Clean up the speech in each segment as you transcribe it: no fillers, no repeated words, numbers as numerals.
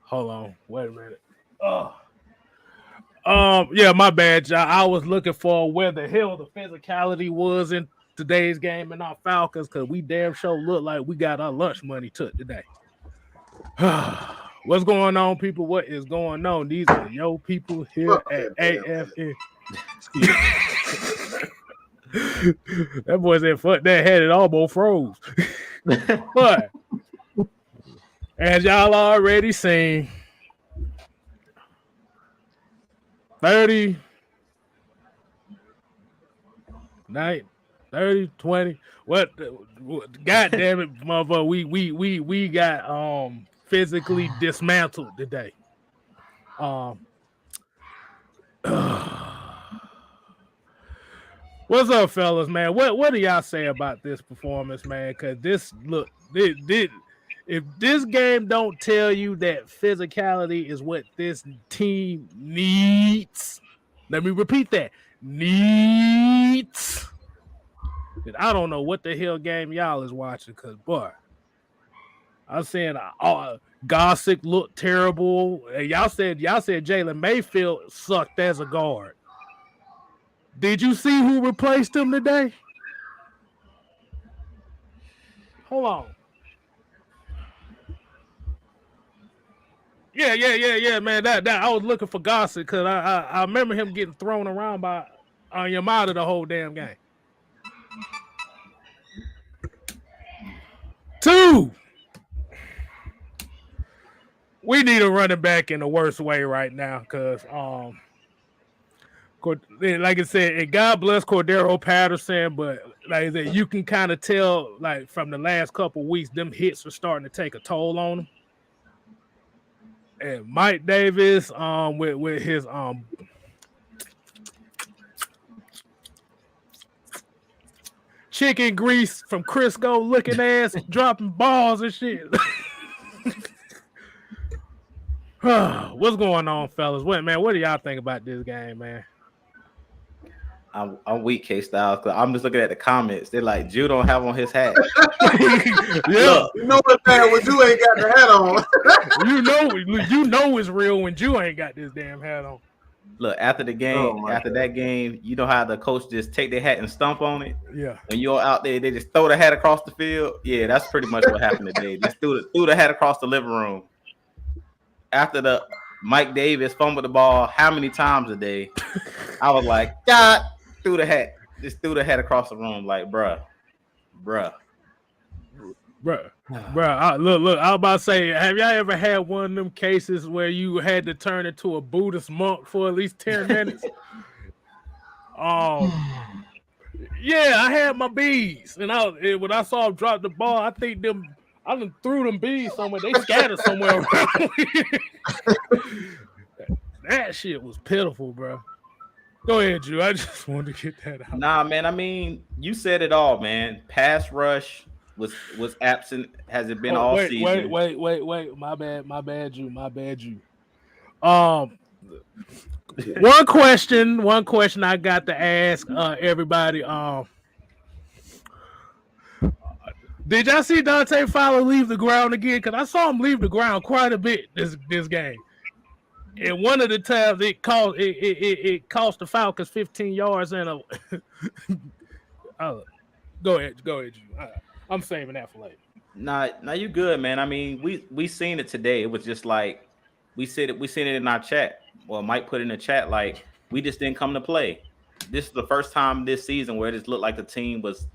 Hold on, wait a minute. Oh. Yeah, my bad, y'all. I was looking for where the hell the physicality was in today's game and our Falcons, because we damn sure look like we got our lunch money took today. What's going on, people? What is going on? These are yo people here Fuck at that damn AFN. That boy said, fuck that, had it almost froze. But as y'all already seen, 30, 30, 20. What? God damn it, motherfucker. We got physically dismantled today. What's up, fellas, man? What do y'all say about this performance, man? Because if this game don't tell you that physicality is what this team needs, let me repeat that, needs, then I don't know what the hell game y'all is watching. Because boy, I'm saying Gossick looked terrible. Y'all said Jalen Mayfield sucked as a guard. Did you see who replaced him today? Hold on. Yeah, man. That I was looking for Gossett because I remember him getting thrown around by Yamada the whole damn game. 2. We need a running back in the worst way right now because like I said, and God bless Cordero Patterson, but like I said, you can kind of tell, like from the last couple of weeks, them hits are starting to take a toll on him. And Mike Davis, with his chicken grease from Crisco looking ass, dropping balls and shit. What's going on, fellas? What do y'all think about this game, man? I'm weak, K-Styles, because I'm just looking at the comments. They're like, Jew don't have on his hat. Yeah. You know what, man? When you ain't got the hat on. you know it's real when Jew ain't got this damn hat on. Look, after the game, that game, you know how the coach just take their hat and stomp on it? Yeah. When you're out there, they just throw the hat across the field. Yeah, that's pretty much what happened today. Just threw the hat across the living room. After the Mike Davis fumbled the ball how many times a day? I was like, God, threw the hat across the room, like, bruh. Look, I was about to say, have y'all ever had one of them cases where you had to turn into a Buddhist monk for at least 10 minutes? Yeah, I had my bees, and when I saw them drop the ball, I think I done threw them bees somewhere. They scattered somewhere around. That shit was pitiful, bro. Go ahead, Drew. I just wanted to get that out. Nah, man. I mean, you said it all, man. Pass rush was absent. Has it been all season? Wait. My bad, Drew. One question I got to ask everybody. Did y'all see Dante Fowler leave the ground again? Because I saw him leave the ground quite a bit this game. And one of the times it cost the Falcons 15 yards and a. Go ahead, Drew. I'm saving that for later. Nah, you good, man. I mean, we seen it today. It was just like we seen it in our chat. Well, Mike put in the chat like we just didn't come to play. This is the first time this season where it just looked like the team was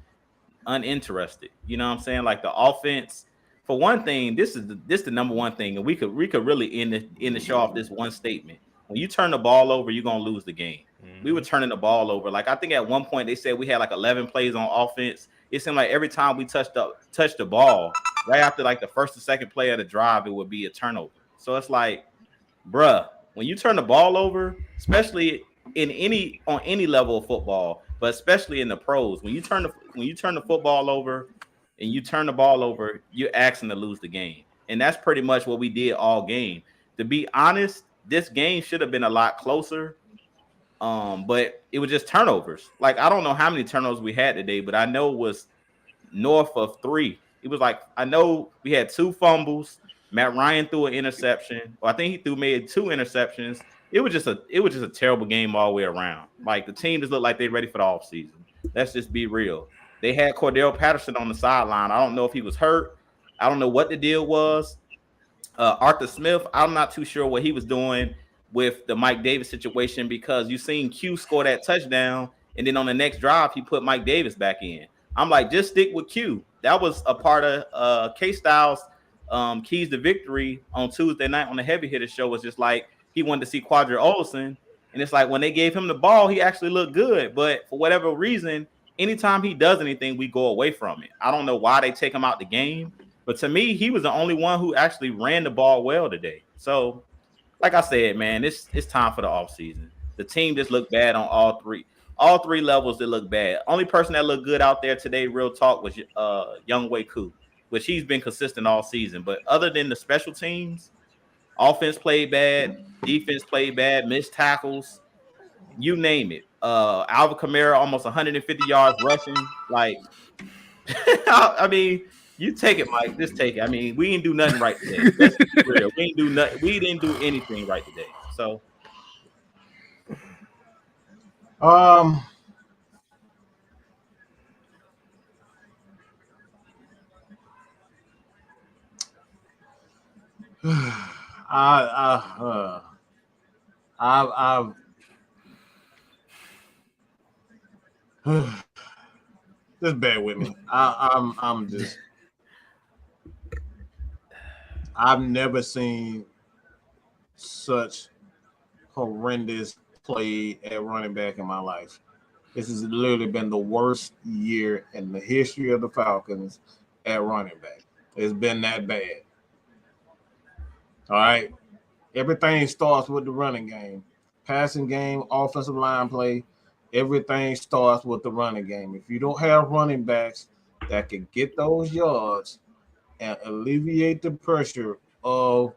uninterested. You know what I'm saying? Like the offense. For one thing, this is the number one thing, and we could really end the show off this one statement. When you turn the ball over, you're gonna lose the game. Mm-hmm. We were turning the ball over. Like I think at one point they said we had like 11 plays on offense. It seemed like every time we touched the ball, right after like the first or second play of the drive, it would be a turnover. So it's like, bruh, when you turn the ball over, especially on any level of football, but especially in the pros, when you turn the football over and you turn the ball over, you're asking to lose the game. And that's pretty much what we did all game. To be honest, this game should have been a lot closer. But it was just turnovers. Like, I don't know how many turnovers we had today, but I know it was north of 3, It was like, I know we had 2 fumbles. Matt Ryan threw an interception. Well, I think he made 2 interceptions. It was just a terrible game all the way around. Like, the team just looked like they're ready for the offseason. Let's just be real. They had Cordell Patterson on the sideline. I don't know if he was hurt. I don't know what the deal was. Arthur Smith, I'm not too sure what he was doing with the Mike Davis situation, because you seen Q score that touchdown, and then on the next drive he put Mike Davis back in. I'm like, just stick with Q. That was a part of K-Styles' keys to victory on Tuesday night on the Heavy Hitter show. Was just like, he wanted to see Quadri Olson, and it's like, when they gave him the ball, he actually looked good, but for whatever reason, anytime he does anything, we go away from it. I don't know why they take him out the game, but to me, he was the only one who actually ran the ball well today. So, like I said, man, it's time for the offseason. The team just looked bad on all three levels. That looked bad. Only person that looked good out there today, real talk, was Young Wei Koo, which he's been consistent all season. But other than the special teams, offense played bad, defense played bad, missed tackles, you name it. Alvin Kamara almost 150 yards rushing. Like, I mean, you take it, Mike. Just take it. I mean, we didn't do nothing right today. Let's be real. We didn't do nothing. We didn't do anything right today. So, just bear with me. I've never seen such horrendous play at running back in my life. This has literally been the worst year in the history of the Falcons at running back. It's been that bad. All right. Everything starts with the running game. Passing game, offensive line play, everything starts with the running game. If you don't have running backs that can get those yards and alleviate the pressure of,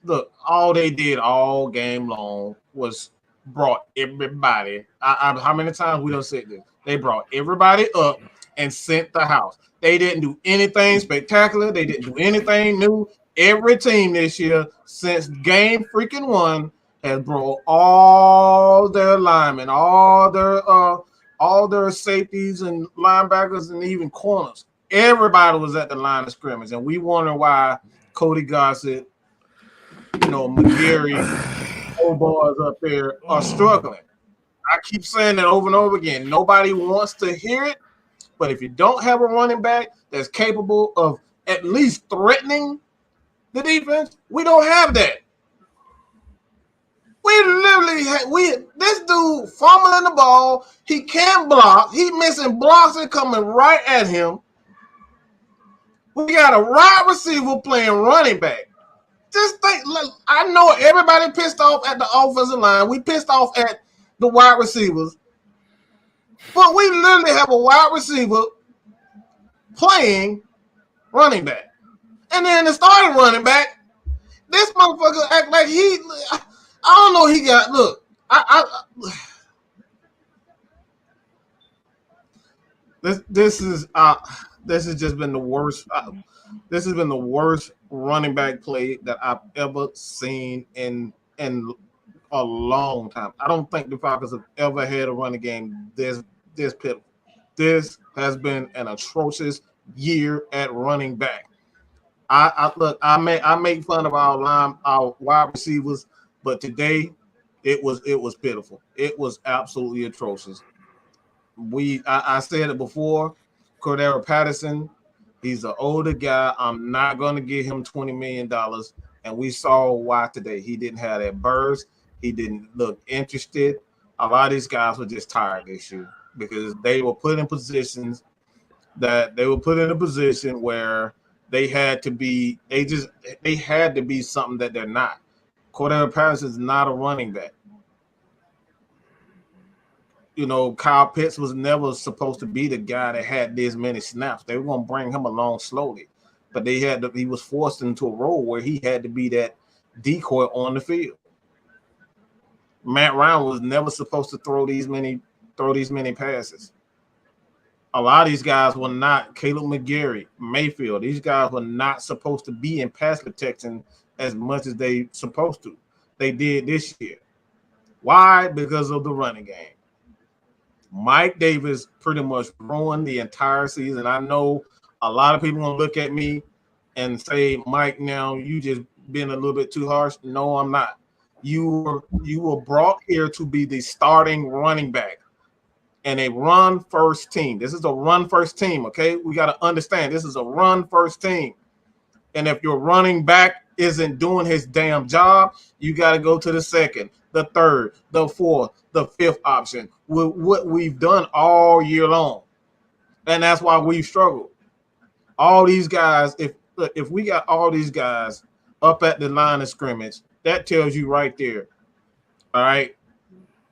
look, all they did all game long was brought everybody. How many times we done said this? They brought everybody up and sent the house. They didn't do anything spectacular. They didn't do anything new. Every team this year since game freaking 1 has brought all their linemen, all their safeties and linebackers and even corners. Everybody was at the line of scrimmage, and we wonder why Cody Gossett, McGarry, old boys up there are struggling. I keep saying that over and over again. Nobody wants to hear it, but if you don't have a running back that's capable of at least threatening the defense, we don't have that. We literally this dude fumbling the ball. He can't block. He missing blocks and coming right at him. We got a wide receiver playing running back. Just think, look, I know everybody pissed off at the offensive line. We pissed off at the wide receivers. But we literally have a wide receiver playing running back. And then the starting running back, this motherfucker act like I don't know, he got, look, this has just been the worst. This has been the worst running back play that I've ever seen in a long time. I don't think the Falcons have ever had a running game this pitiful. This has been an atrocious year at running back. I make fun of our wide receivers, but today it was pitiful. It was absolutely atrocious. I said it before, Cordell Patterson, he's an older guy. I'm not going to give him $20 million. And we saw why today. He didn't have that burst. He didn't look interested. A lot of these guys were just tired this year because they were put in positions where they had to be something that they're not. Cordell Patterson is not a running back. Kyle Pitts was never supposed to be the guy that had this many snaps. They were going to bring him along slowly, but he was forced into a role where he had to be that decoy on the field. Matt Ryan was never supposed to throw these many passes. A lot of these guys were not Caleb McGarry, Mayfield. These guys were not supposed to be in pass protection as much as they supposed to. They did this year. Why? Because of the running game. Mike Davis pretty much ruined the entire season. I know a lot of people want to look at me and say, Mike, now you just been a little bit too harsh. No, I'm not. You were brought here to be the starting running back and a run first team. This is a run first team, okay? We got to understand this is a run first team. And if your running back isn't doing his damn job, you got to go to the second, the third, the fourth, the fifth option. What we've done all year long. And that's why we've struggled. All these guys, if we got all these guys up at the line of scrimmage, that tells you right there. All right.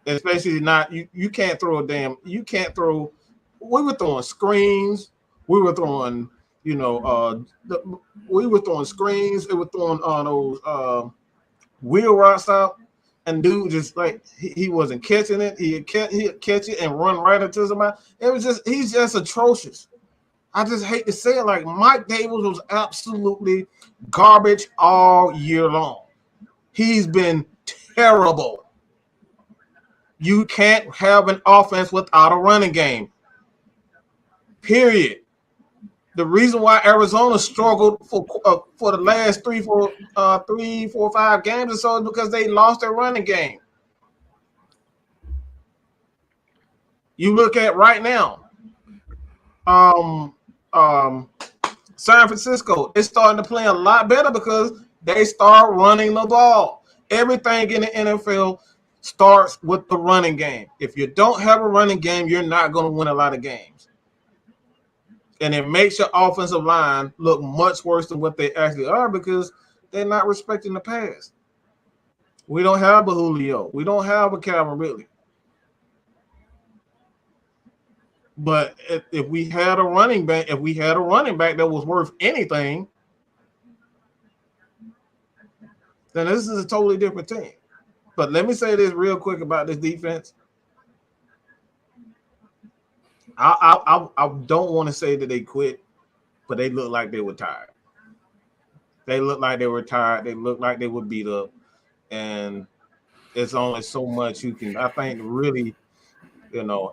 Especially not you can't throw we were throwing screens, we were throwing, we were throwing screens, it was throwing on those wheel routes out, and dude just like he wasn't catching it. He'd catch it and run right into somebody. He's just atrocious. I just hate to say it, like Mike Davis was absolutely garbage all year long. He's been terrible. You can't have an offense without a running game. Period. The reason why Arizona struggled for the last 3, 4, 5 games or so is because they lost their running game. You look at right now, San Francisco is starting to play a lot better because they start running the ball. Everything in the NFL starts with the running game. If you don't have a running game, you're not going to win a lot of games. And it makes your offensive line look much worse than what they actually are because they're not respecting the pass. We don't have a Julio. We don't have a Calvin Ridley. But if we had a running back, that was worth anything, then this is a totally different team. But let me say this real quick about this defense. I don't want to say that they quit, but they look like they were tired. They look like they were tired. They look like they were beat up. And it's only so much you can, I think, really,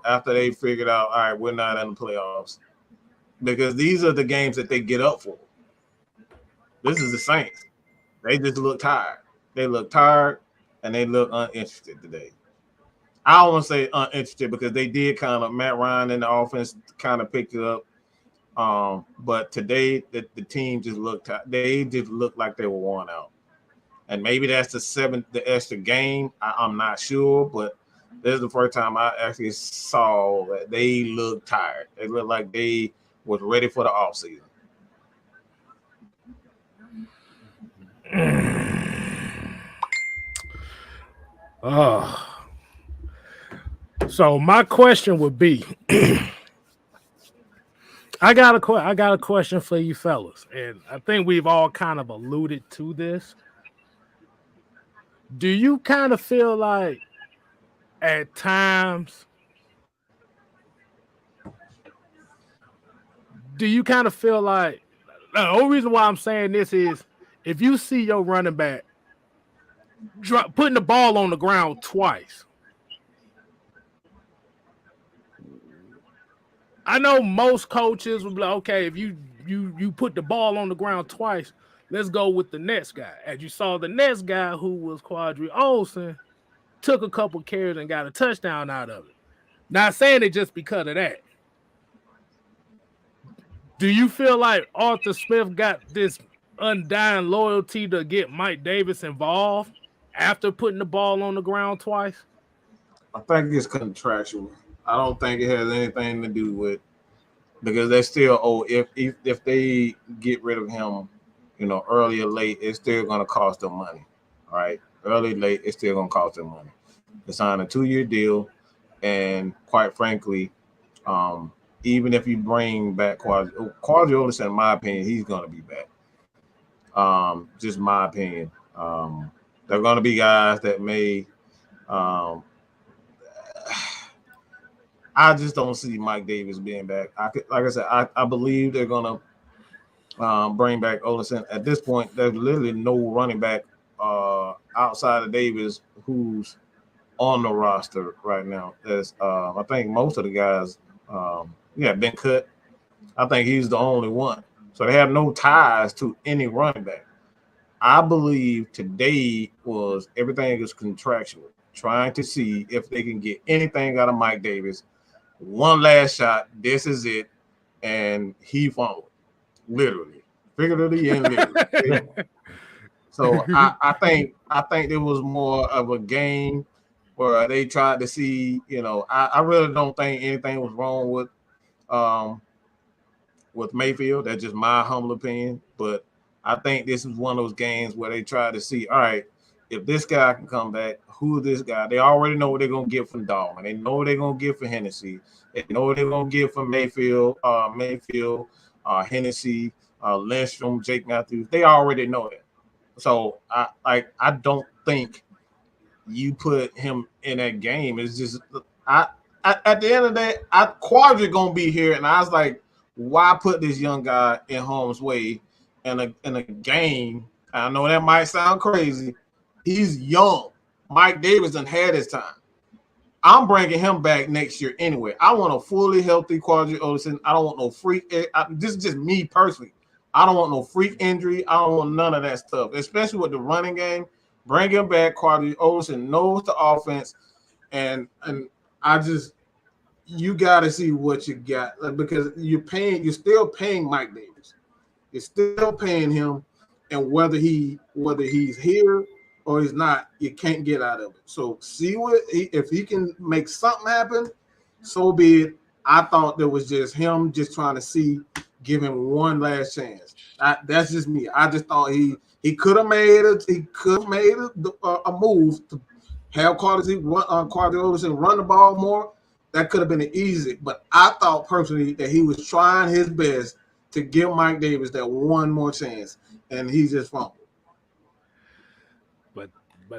after they figured out, all right, we're not in the playoffs. Because these are the games that they get up for. This is the Saints. They just look tired. They look tired, and they look uninterested today. I don't want to say uninterested because they did kind of, Matt Ryan and the offense kind of picked it up. But today, the team just looked tired. They just looked like they were worn out. And maybe that's the extra game. I'm not sure, but this is the first time I actually saw that they looked tired. They looked like they was ready for the offseason. So my question would be, I got a question for you fellas, and I think we've all kind of alluded to this. Do you kind of feel like at times, the only reason why I'm saying this is if you see your running back putting the ball on the ground twice, I know most coaches will be like, okay, if you put the ball on the ground twice, let's go with the next guy. As you saw, the next guy, who was Quadri Olsen, took a couple carries and got a touchdown out of it. Not saying it just because of that. Do you feel like Arthur Smith got this undying loyalty to get Mike Davis involved after putting the ball on the ground twice? I think it's contractual. I don't think it has anything to do with, because they still if they get rid of him, early or late, it's still going to cost them money. All right, early, late, it's still going to cost them money. They signed a 2-year deal, and quite frankly, even if you bring back Quadri Olsen, in my opinion, he's going to be back. Just my opinion. There are going to be guys that may. I just don't see Mike Davis being back. Like I said, I believe they're gonna bring back Olsen. At this point, there's literally no running back outside of Davis who's on the roster right now. There's I think most of the guys been cut. I think he's the only one. So they have no ties to any running back. I believe today was everything is contractual, trying to see if they can get anything out of Mike Davis. One last shot. This is it. And he fumbled. Literally. Figuratively and literally. So I think it was more of a game where they tried to see, I really don't think anything was wrong with Mayfield. That's just my humble opinion. But I think this is one of those games where they try to see, all right, if this guy can come back, who is this guy? They already know what they're going to get from Dalton. They know what they're going to get from Hennessy. They know what they're going to get from Mayfield, Hennessy, Lindstrom, Jake Matthews. They already know that. So I don't think you put him in that game. It's just at the end of the day, Quadri gonna be here, and I was like, why put this young guy in harm's way in a game? I know that might sound crazy. He's young. Mike Davis done had his time. I'm bringing him back next year anyway. I want a fully healthy Quadri Olsen. I don't want no freak. This is just me personally. I don't want no freak injury. I don't want none of that stuff, especially with the running game. Bring him back. Quadri Olsen knows the offense, and you got to see what you got because you're still paying Mike Davis. You're still paying him, and whether he's here or he's not, you can't get out of it. So see if he can make something happen, so be it. I thought there was just him just trying to see. Give him one last chance. That's just me. I just thought he could have made a move to have Quadri Olsen run the ball more. That could have been easy. But I thought personally that he was trying his best to give Mike Davis that one more chance, and he just fumbled. But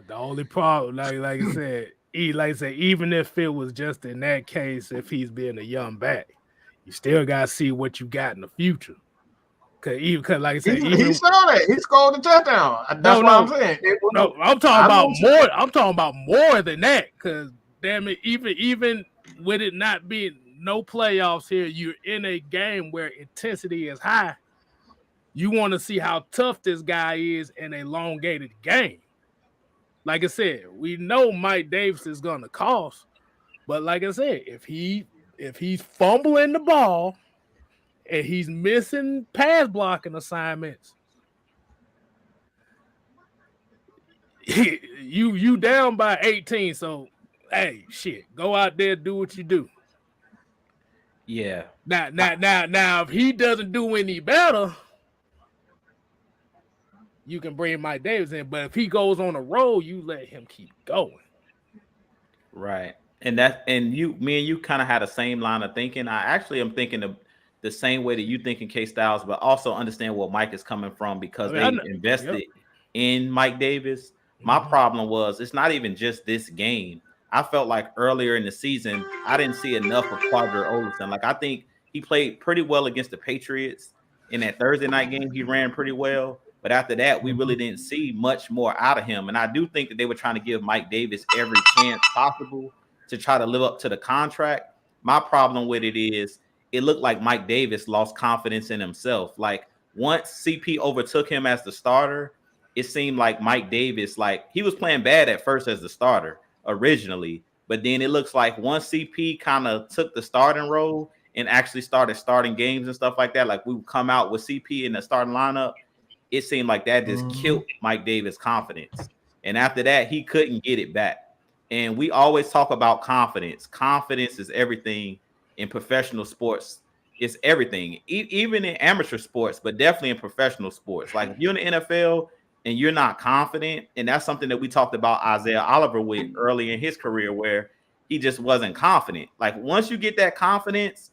the only problem, like I said, even if it was just in that case, if he's being a young back. You still gotta see what you got in the future. Cause like I said, he saw that. He scored the touchdown. That's what I'm saying. I'm talking about more. I'm talking about more than that. Cause damn it, even with it not being no playoffs here, you're in a game where intensity is high. You want to see how tough this guy is in a elongated game. Like I said, we know Mike Davis is gonna cost, but like I said, if he's fumbling the ball and he's missing pass blocking assignments, you down by 18. So, hey, shit, go out there, do what you do. Yeah. Now, if he doesn't do any better, you can bring Mike Davis in. But if he goes on a roll, you let him keep going. Right. And me and you kind of had the same line of thinking. I actually am thinking the same way that you think in K-Styles, but also understand where Mike is coming from because they invested in Mike Davis. My problem was it's not even just this game. I felt like earlier in the season, I didn't see enough of Quadri Olsen. Like I think he played pretty well against the Patriots. In that Thursday night game, he ran pretty well. But after that, we really didn't see much more out of him. And I do think that they were trying to give Mike Davis every chance possible to try to live up to the contract. My problem with it is it looked like Mike Davis lost confidence in himself. Like once CP overtook him as the starter, it seemed like Mike Davis, like he was playing bad at first as the starter originally, but then it looks like once CP kind of took the starting role and actually started starting games and stuff like that, like we would come out with CP in the starting lineup, it seemed like that just killed Mike Davis' confidence. And after that, he couldn't get it back. And we always talk about confidence. Confidence is everything in professional sports. It's everything, even in amateur sports, but definitely in professional sports. Like if you're in the NFL and you're not confident, and that's something that we talked about Isaiah Oliver with early in his career where he just wasn't confident. Like once you get that confidence,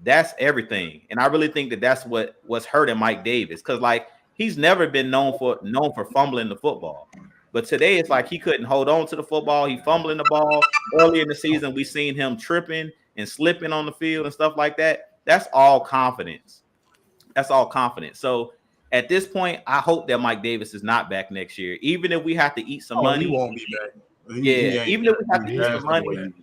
that's everything. And I really think that that's what was hurting Mike Davis because like he's never been known for fumbling the football. But today it's like he couldn't hold on to the football. He fumbling the ball. Early in the season, we seen him tripping and slipping on the field and stuff like that, that's all confidence. That's all confidence. So at this point, I hope that Mike Davis is not back next year, even if we have to eat some money. He won't be back. He even if we have to eat some money.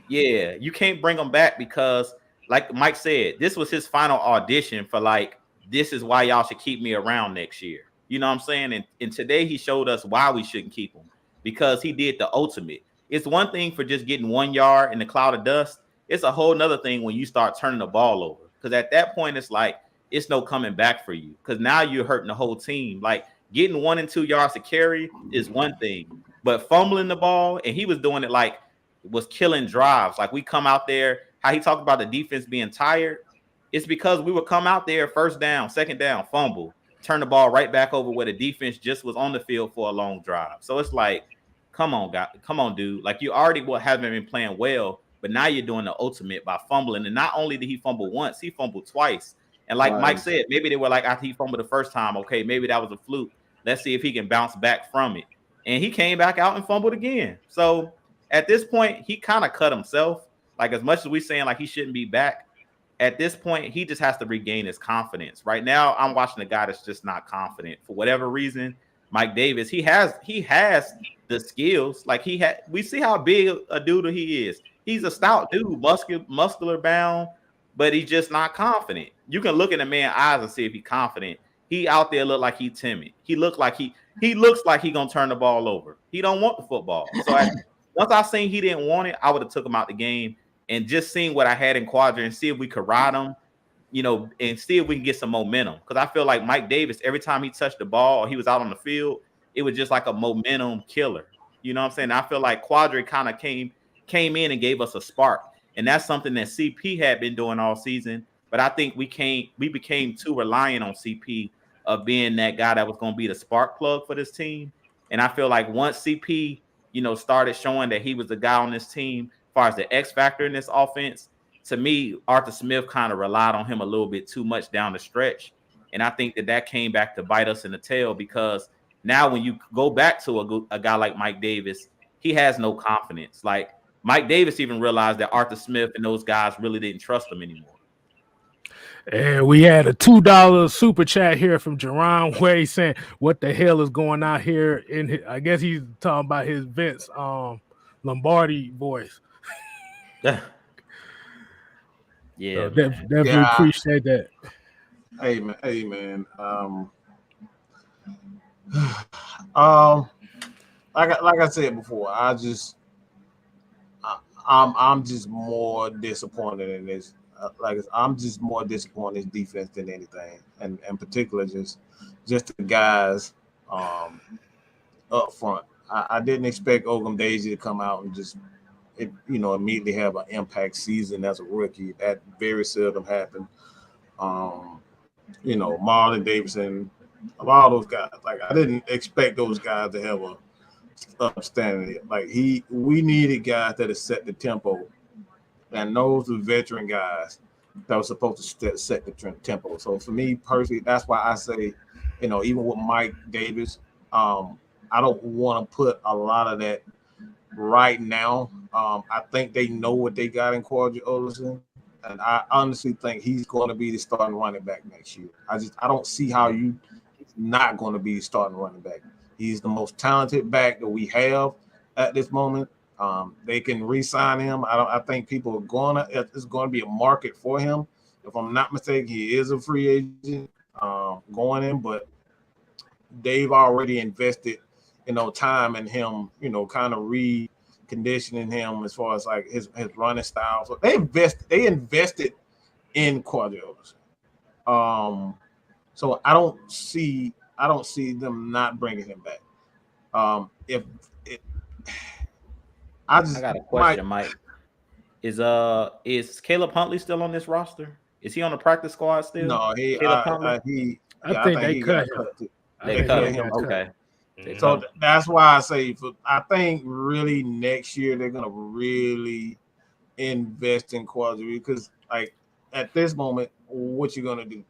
Yeah, you can't bring him back because, like Mike said, this was his final audition for like, this is why y'all should keep me around next year. You know what I'm saying? And today he showed us why we shouldn't keep him, because he did the ultimate. It's one thing for just getting 1 yard in the cloud of dust. It's a whole nother thing when you start turning the ball over, because at that point it's like it's no coming back for you, because now you're hurting the whole team. Like getting 1 and 2 yards to carry is one thing, but fumbling the ball, and he was doing it like it was killing drives. Like we come out there, how he talked about the defense being tired. It's because we would come out there first down, second down, fumble, turn the ball right back over where the defense just was on the field for a long drive. So it's like, come on, guy, come on, dude. Like you already haven't been playing well, but now you're doing the ultimate by fumbling. And not only did he fumble once, he fumbled twice. And like Mike said, maybe they were like, after he fumbled the first time, okay, maybe that was a fluke. Let's see if he can bounce back from it. And he came back out and fumbled again. So at this point, he kind of cut himself. Like as much as we're saying like he shouldn't be back, at this point, he just has to regain his confidence. Right now, I'm watching a guy that's just not confident for whatever reason. Mike Davis, he has the skills. Like we see how big a dude he is. He's a stout dude, muscular bound, but he's just not confident. You can look in the man's eyes and see if he's confident. He out there look like he's timid. He looks like he gonna turn the ball over. He don't want the football. So once I seen he didn't want it, I would have took him out the game and just seeing what I had in quadrant and see if we could ride him, and see if we can get some momentum. Because I feel like Mike Davis, every time he touched the ball or he was out on the field, it was just like a momentum killer. You know what I'm saying? I feel like Quadri kind of came in and gave us a spark. And that's something that CP had been doing all season. But I think we became too reliant on CP of being that guy that was going to be the spark plug for this team. And I feel like once CP, started showing that he was the guy on this team, as far as the X factor in this offense, to me, Arthur Smith kind of relied on him a little bit too much down the stretch. And I think that came back to bite us in the tail, because now when you go back to a guy like Mike Davis, he has no confidence. Like Mike Davis even realized that Arthur Smith and those guys really didn't trust him anymore. And we had a $2 super chat here from Jerron Way saying, "What the hell is going on here?" I guess he's talking about his Vince Lombardi voice. Yeah, so definitely appreciate that. Hey man. Like I said before, I'm just more disappointed in this. I'm just more disappointed in this defense than anything, and in particular, just the guys up front. I didn't expect Ogundeji to come out and just immediately have an impact season as a rookie. That very seldom happened. Marlon Davidson, a lot of those guys. Like I didn't expect those guys to have a upstanding. Like we needed guys that have set the tempo, and those are veteran guys that were supposed to set the tempo. So for me personally, that's why I say, even with Mike Davis, I don't want to put a lot of that right now. I think they know what they got in Quadri Olsen, and I honestly think he's going to be the starting running back next year. I don't see how he's not going to be the starting running back. He's the most talented back that we have at this moment. They can re-sign him. I think people are it's going to be a market for him. If I'm not mistaken, he is a free agent going in, but they've already invested, time in him, kind of reconditioning him as far as like his running style. So they invested in Quadri Olsen. So I don't see them not bringing him back. I got a question, Mike. Is Caleb Huntley still on this roster? Is he on the practice squad still? No, I think they cut him. They cut him. Okay. So that's why I say I think really next year they're gonna really invest in Quadri, because like at this moment, what you gonna do?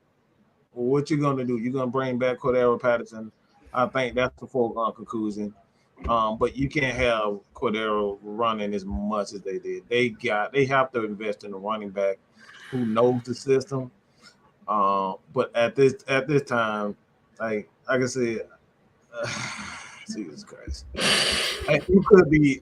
You're gonna bring back Cordero Patterson. I think that's the foregone conclusion. But you can't have Cordero running as much as they did. They have to invest in a running back who knows the system. But at this time, like I said, Jesus Christ, you could be.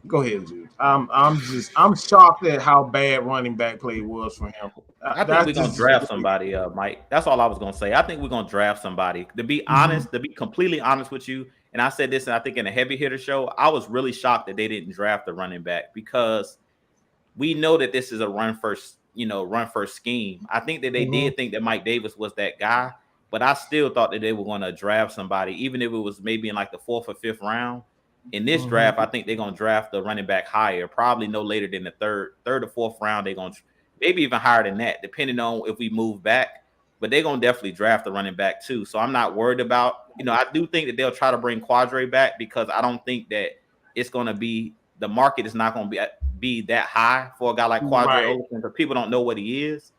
Go ahead, Jude. I'm shocked at how bad running back play was for him. I think we're gonna draft somebody, Mike. That's all I was gonna say. I think we're gonna draft somebody. To be honest, to be completely honest with you, and I said this, and I think in a heavy hitter show, I was really shocked that they didn't draft a running back because we know that this is a run first scheme. I think that they did think that Mike Davis was that guy, but I still thought that they were going to draft somebody, even if it was maybe in like the 4th or 5th round. In this draft, I think they're going to draft the running back higher, probably no later than the third or 4th round. They're going to maybe even higher than that, depending on if we move back. But they're going to definitely draft the running back too. So I'm not worried about, I do think that they'll try to bring Quadre back because I don't think that it's going to be, the market is not going to be that high for a guy like Quadre Olsen because people don't know what he is.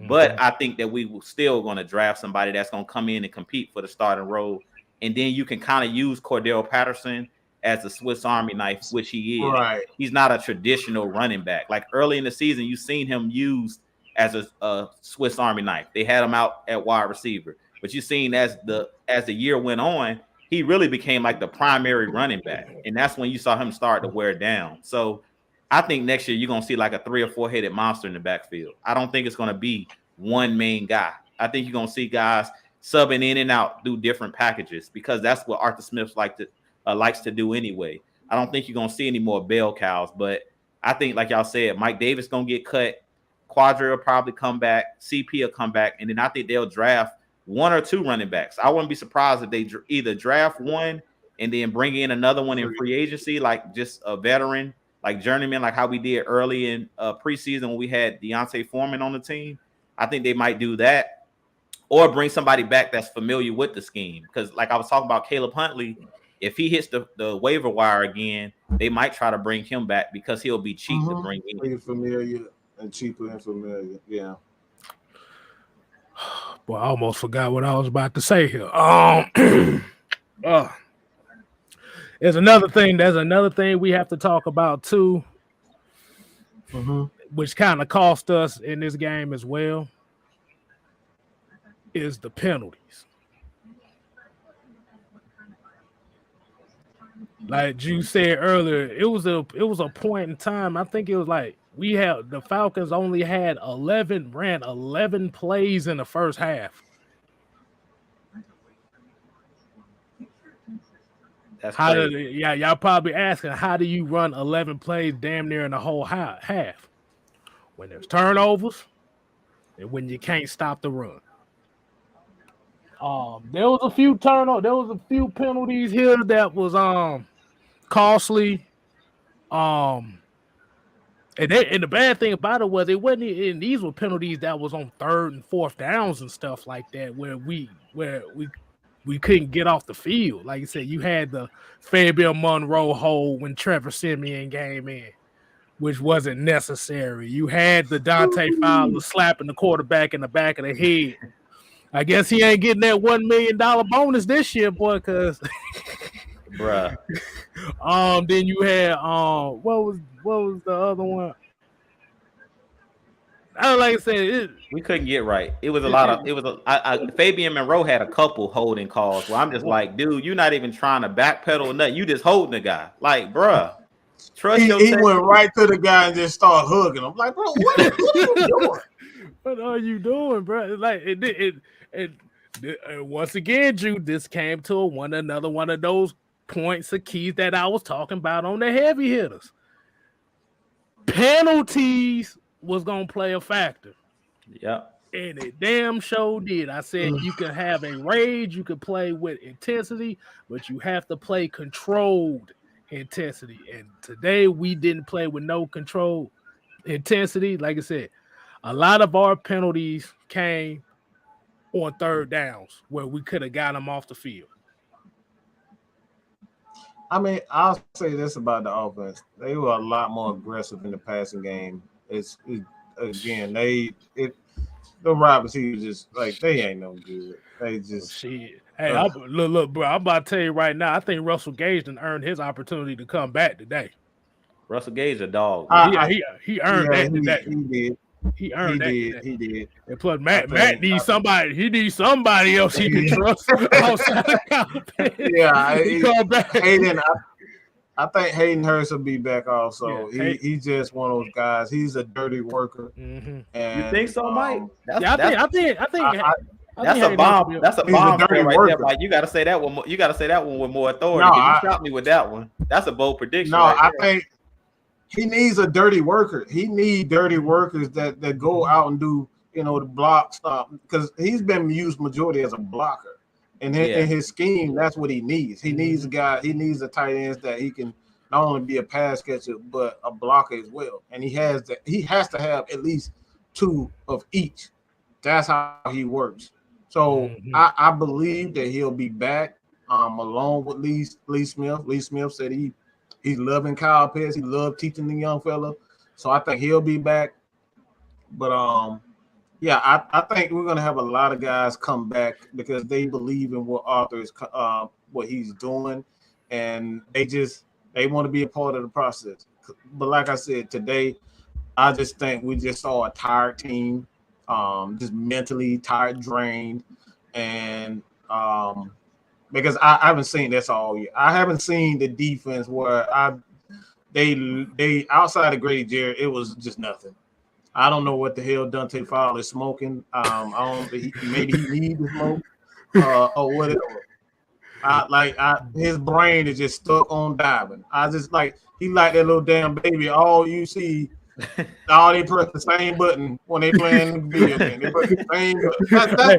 But I think that we will still going to draft somebody that's going to come in and compete for the starting role. And then you can kind of use Cordell Patterson as a Swiss Army knife, which he is. Right. He's not a traditional running back. Like early in the season, you've seen him used as a Swiss Army knife. They had him out at wide receiver. But you've seen as the year went on, he really became like the primary running back. And that's when you saw him start to wear down. So I think next year you're going to see like a 3 or 4 headed monster in the backfield. I don't think it's going to be one main guy. I think you're going to see guys subbing in and out, do different packages because that's what Arthur Smith likes to do anyway. I don't think you're going to see any more bell cows, but I think, like y'all said, Mike Davis going to get cut. Quadre will probably come back. CP will come back. And then I think they'll draft 1 or 2 running backs. I wouldn't be surprised if they either draft one and then bring in another one in free agency, like just a veteran, like journeyman, like how we did early in preseason when we had Deontay Foreman on the team. I think they might do that or bring somebody back that's familiar with the scheme. Because like I was talking about Caleb Huntley, if he hits the waiver wire again, they might try to bring him back because he'll be cheap to bring in. Familiar and cheaper and familiar, yeah. Boy, I almost forgot what I was about to say here. There's another thing. There's another thing we have to talk about too, which kind of cost us in this game as well. Is the penalties. Like you said earlier, it was a point in time. I think it was like the Falcons only had 11 plays in the first half. That's y'all probably asking, how do you run 11 plays damn near in the whole half? When there's turnovers and when you can't stop the run. There was a few turnovers. There was a few penalties here that was costly. And the bad thing about it was it wasn't. And these were penalties that was on 3rd and 4th downs and stuff like that, where we couldn't get off the field. Like you said, you had the Fabian Monroe hold when Trevor Siemian came in, which wasn't necessary. You had the Dante Fowler slapping the quarterback in the back of the head. I guess he ain't getting that $1 million bonus this year, boy, because bruh. Then you had what was the other one? Like I said, we couldn't get right. It was a lot of Fabian Monroe had a couple holding calls where I'm just like, dude, you're not even trying to backpedal or nothing. You just holding the guy. Like, bruh. Trust your He went right to the guy and just started hugging him. Like, bro, what are you doing? What are you doing, bro? Like once again, Jude, this came to another one of those points of keys that I was talking about on the heavy hitters. Penalties was gonna play a factor. Yeah. And it damn sure did. I said you can have a rage, you can play with intensity, but you have to play controlled intensity. And today we didn't play with no controlled intensity. Like I said, a lot of our penalties came on 3rd downs where we could have got them off the field. I mean, I'll say this about the offense. They were a lot more aggressive in the passing game. the wide receivers just like they ain't no good. They just shit. Hey, look, bro. I'm about to tell you right now. I think Russell Gage done earned his opportunity to come back today. Russell Gage a dog. He earned that today. He did. He earned that. He did. And plus, Matt needs somebody. He needs somebody else he can trust outside of Calvin. Yeah, Hayden. I think Hayden Hurst will be back also. Yeah, he's just one of those guys. He's a dirty worker. Mm-hmm. And, you think so, Mike? I think. That's a bomb. That's a bomb right there, Mike. You got to say that one. You got to say that one with more authority. You shot me with that one. That's a bold prediction. No, I think he needs a dirty worker. He needs dirty workers that go out and do the block stuff because he's been used majority as a blocker. In his scheme, that's what he needs. He needs a guy. He needs a tight ends that he can not only be a pass catcher but a blocker as well. And he has that. He has to have at least two of each. That's how he works. So I believe that he'll be back along with Lee Smith. Lee Smith said he's loving Kyle Pitts. He loved teaching the young fella. So I think he'll be back. But yeah, I think we're gonna have a lot of guys come back because they believe in what Arthur is what he's doing, and they want to be a part of the process. But like I said today, I just think we just saw a tired team, just mentally tired, drained, and because I haven't seen this all year. I haven't seen the defense where they outside of Grady Jarrett, it was just nothing. I don't know what the hell Dante Fowler is smoking. I don't. Maybe he needs to smoke or whatever. His brain is just stuck on diving. He like that little damn baby. All you see, all they press the same button when they playing the video game. They press the same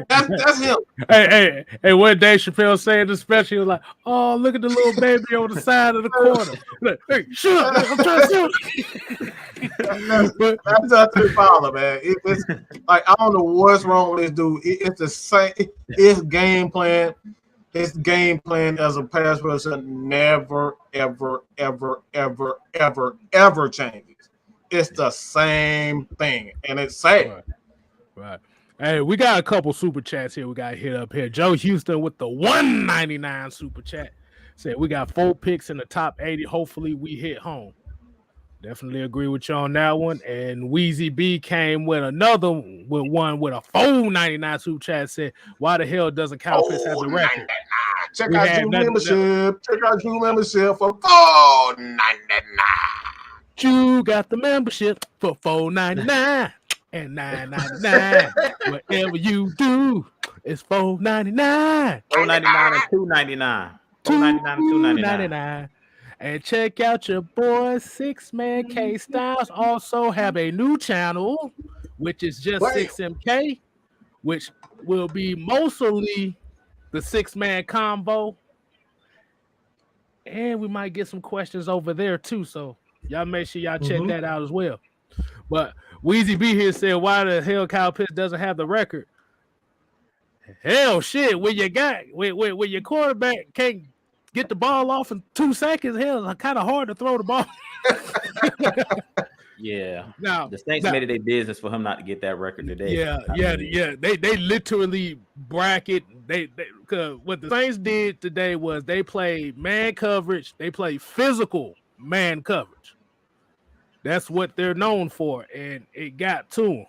button. That's him. Hey, what Dave Chappelle saying especially was like, oh, look at the little baby on the side of the corner. Like, hey, shut up, I'm trying to shoot. That's Dante Fowler, man. It's like I don't know what's wrong with this dude. It's the same. His game plan. His game plan as a pass rusher never, ever, ever, ever, ever, ever changes. It's the same thing, and it's sad. Right. Hey, we got a couple super chats here. We got to hit up here. Joe Houston with the $1.99 super chat said we got 4 picks in the top 80. Hopefully, we hit home. Definitely agree with you on that one. And Wheezy B came with one with a $4.99 super chat. Said, "Why the hell doesn't Kyle Pitts have the record?" Check out Drew membership. Check out Drew membership for $4.99. You got the membership for $4.99 and $9.99. Whatever you do, it's $4.99. $4.99 and $2.99. $4.99 and $2.99. And check out your boy 6-Man K Styles. Also have a new channel, which is just 6MK, which will be mostly the 6-man combo. And we might get some questions over there too. So y'all make sure y'all check that out as well. But Weezy B here said, why the hell Kyle Pitts doesn't have the record? Hell shit, when your quarterback can't get the ball off in 2 seconds, hell, it's kind of hard to throw the ball. Yeah. Now the Saints made it their business for him not to get that record today. Yeah. They literally bracket. Because what the Saints did today was they played man coverage. They played physical man coverage. That's what they're known for, and it got to them.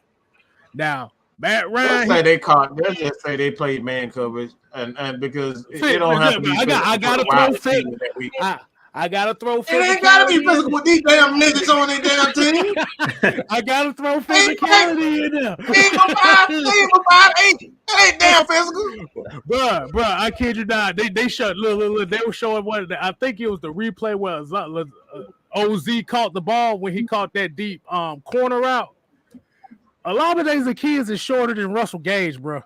Now, Matt Ryan. They'll just say they played man coverage, and because it don't have to be. I gotta throw physical. I gotta throw physical. It ain't gotta be physical with these damn niggas on their damn team. I gotta throw physicality in there. Ain't gonna buy 8. That ain't damn physical. Bruh, I kid you not. They showed look. They were showing what I think it was the replay where OZ caught the ball when he caught that deep corner route. A lot of these kids is shorter than Russell Gage, bro.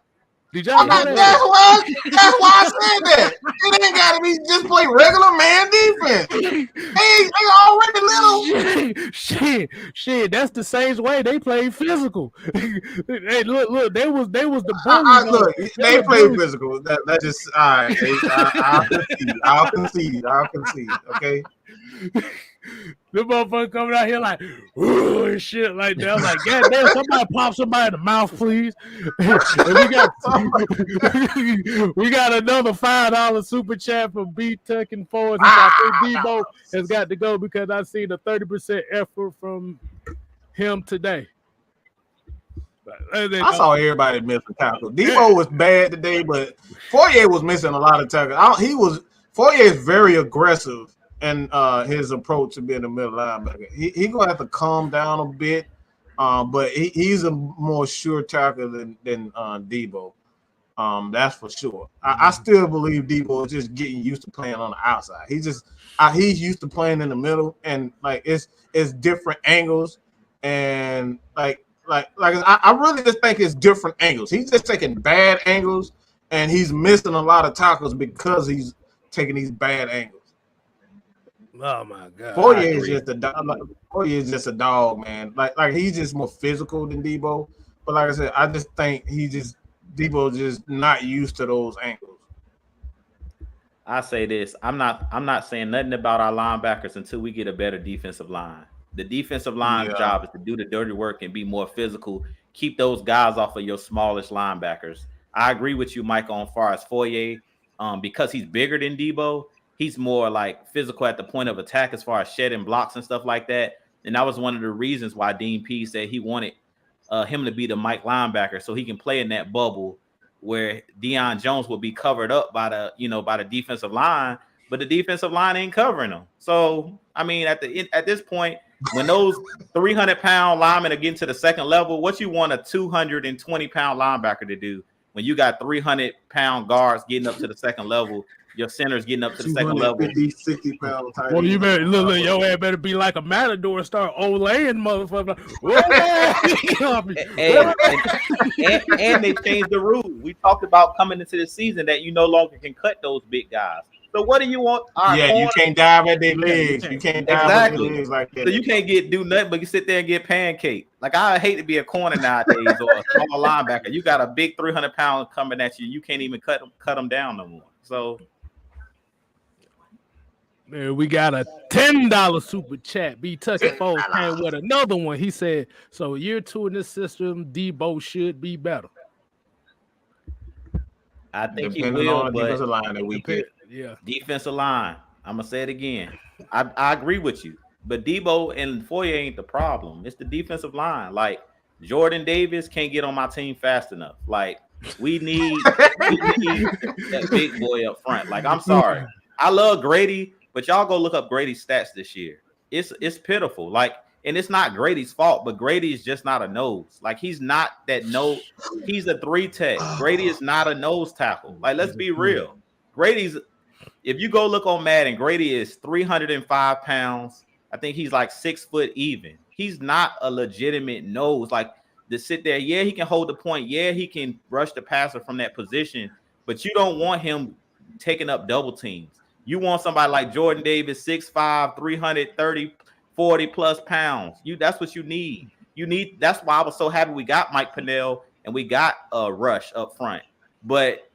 Did y'all know that? That's why I said that. It ain't gotta be just play regular man defense. They already little. Shit. That's the same way they play physical. Hey, look. They was the bullies. Look, they play physical. That just all right. I'll concede. Okay. The motherfucker coming out here like, ooh, and shit like that. I'm like, God damn, somebody pop somebody in the mouth, please. And we got another $5 super chat from B Tucking Forward. He said, I think Debo has got to go because I seen a 30% effort from him today. I saw everybody missing tackles. Debo was bad today, but Fourier was missing a lot of tackles. Fourier is very aggressive in his approach to being a middle linebacker. He gonna have to calm down a bit, but he's a more sure tackler than Debo. That's for sure. I still believe Debo is just getting used to playing on the outside. He's used to playing in the middle, and like it's different angles, and like I really just think it's different angles. He's just taking bad angles, and he's missing a lot of tackles because he's taking these bad angles. Oh my god! Fourier is just a dog, man. Like he's just more physical than Debo. But like I said, I just think Debo just not used to those angles. I say this: I'm not saying nothing about our linebackers until we get a better defensive line. The defensive line's job is to do the dirty work and be more physical. Keep those guys off of your smallish linebackers. I agree with you, Mike, on far as Fourier, because he's bigger than Debo. He's more like physical at the point of attack as far as shedding blocks and stuff like that. And that was one of the reasons why Dean P said he wanted him to be the Mike linebacker so he can play in that bubble where Deion Jones will be covered up by the defensive line, but the defensive line ain't covering him. So, I mean, at this point, when those 300-pound linemen are getting to the second level, what you want a 220-pound linebacker to do when you got 300-pound guards getting up to the second level? Your center's getting up to the second level. 60-pound tight well, you better look, your ass better be like a matador and start olaying motherfucker. and they changed the rule. We talked about coming into the season that you no longer can cut those big guys. So what do you want? You can't dive at their legs. You can't dive at their legs like that. So you can't do nothing but you sit there and get pancake. Like I hate to be a corner nowadays or a small linebacker. You got a big 300-pound coming at you. You can't even cut them down no more. So. We got a $10 super chat. B Tucking Foles came with another one. He said, so year 2 in this system, Debo should be better. I think he will, but defensive line that we get. Yeah. Defensive line. I'm going to say it again. I agree with you. But Debo and Fourier ain't the problem. It's the defensive line. Like, Jordan Davis can't get on my team fast enough. Like, we need that big boy up front. Like, I'm sorry. I love Grady. But y'all go look up Grady's stats this year. It's pitiful. Like, and it's not Grady's fault, but Grady is just not a nose. Like, he's not that nose. He's a 3-tech. Grady is not a nose tackle. Like, let's be real. Grady's, if you go look on Madden, Grady is 305 pounds. I think he's like 6 foot even. He's not a legitimate nose. Like, to sit there, yeah, he can hold the point. Yeah, he can rush the passer from that position. But you don't want him taking up double teams. You want somebody like Jordan Davis, 6'5", 330, 40 plus pounds. That's what you need. That's why I was so happy we got Mike Pennell and we got Rush up front. But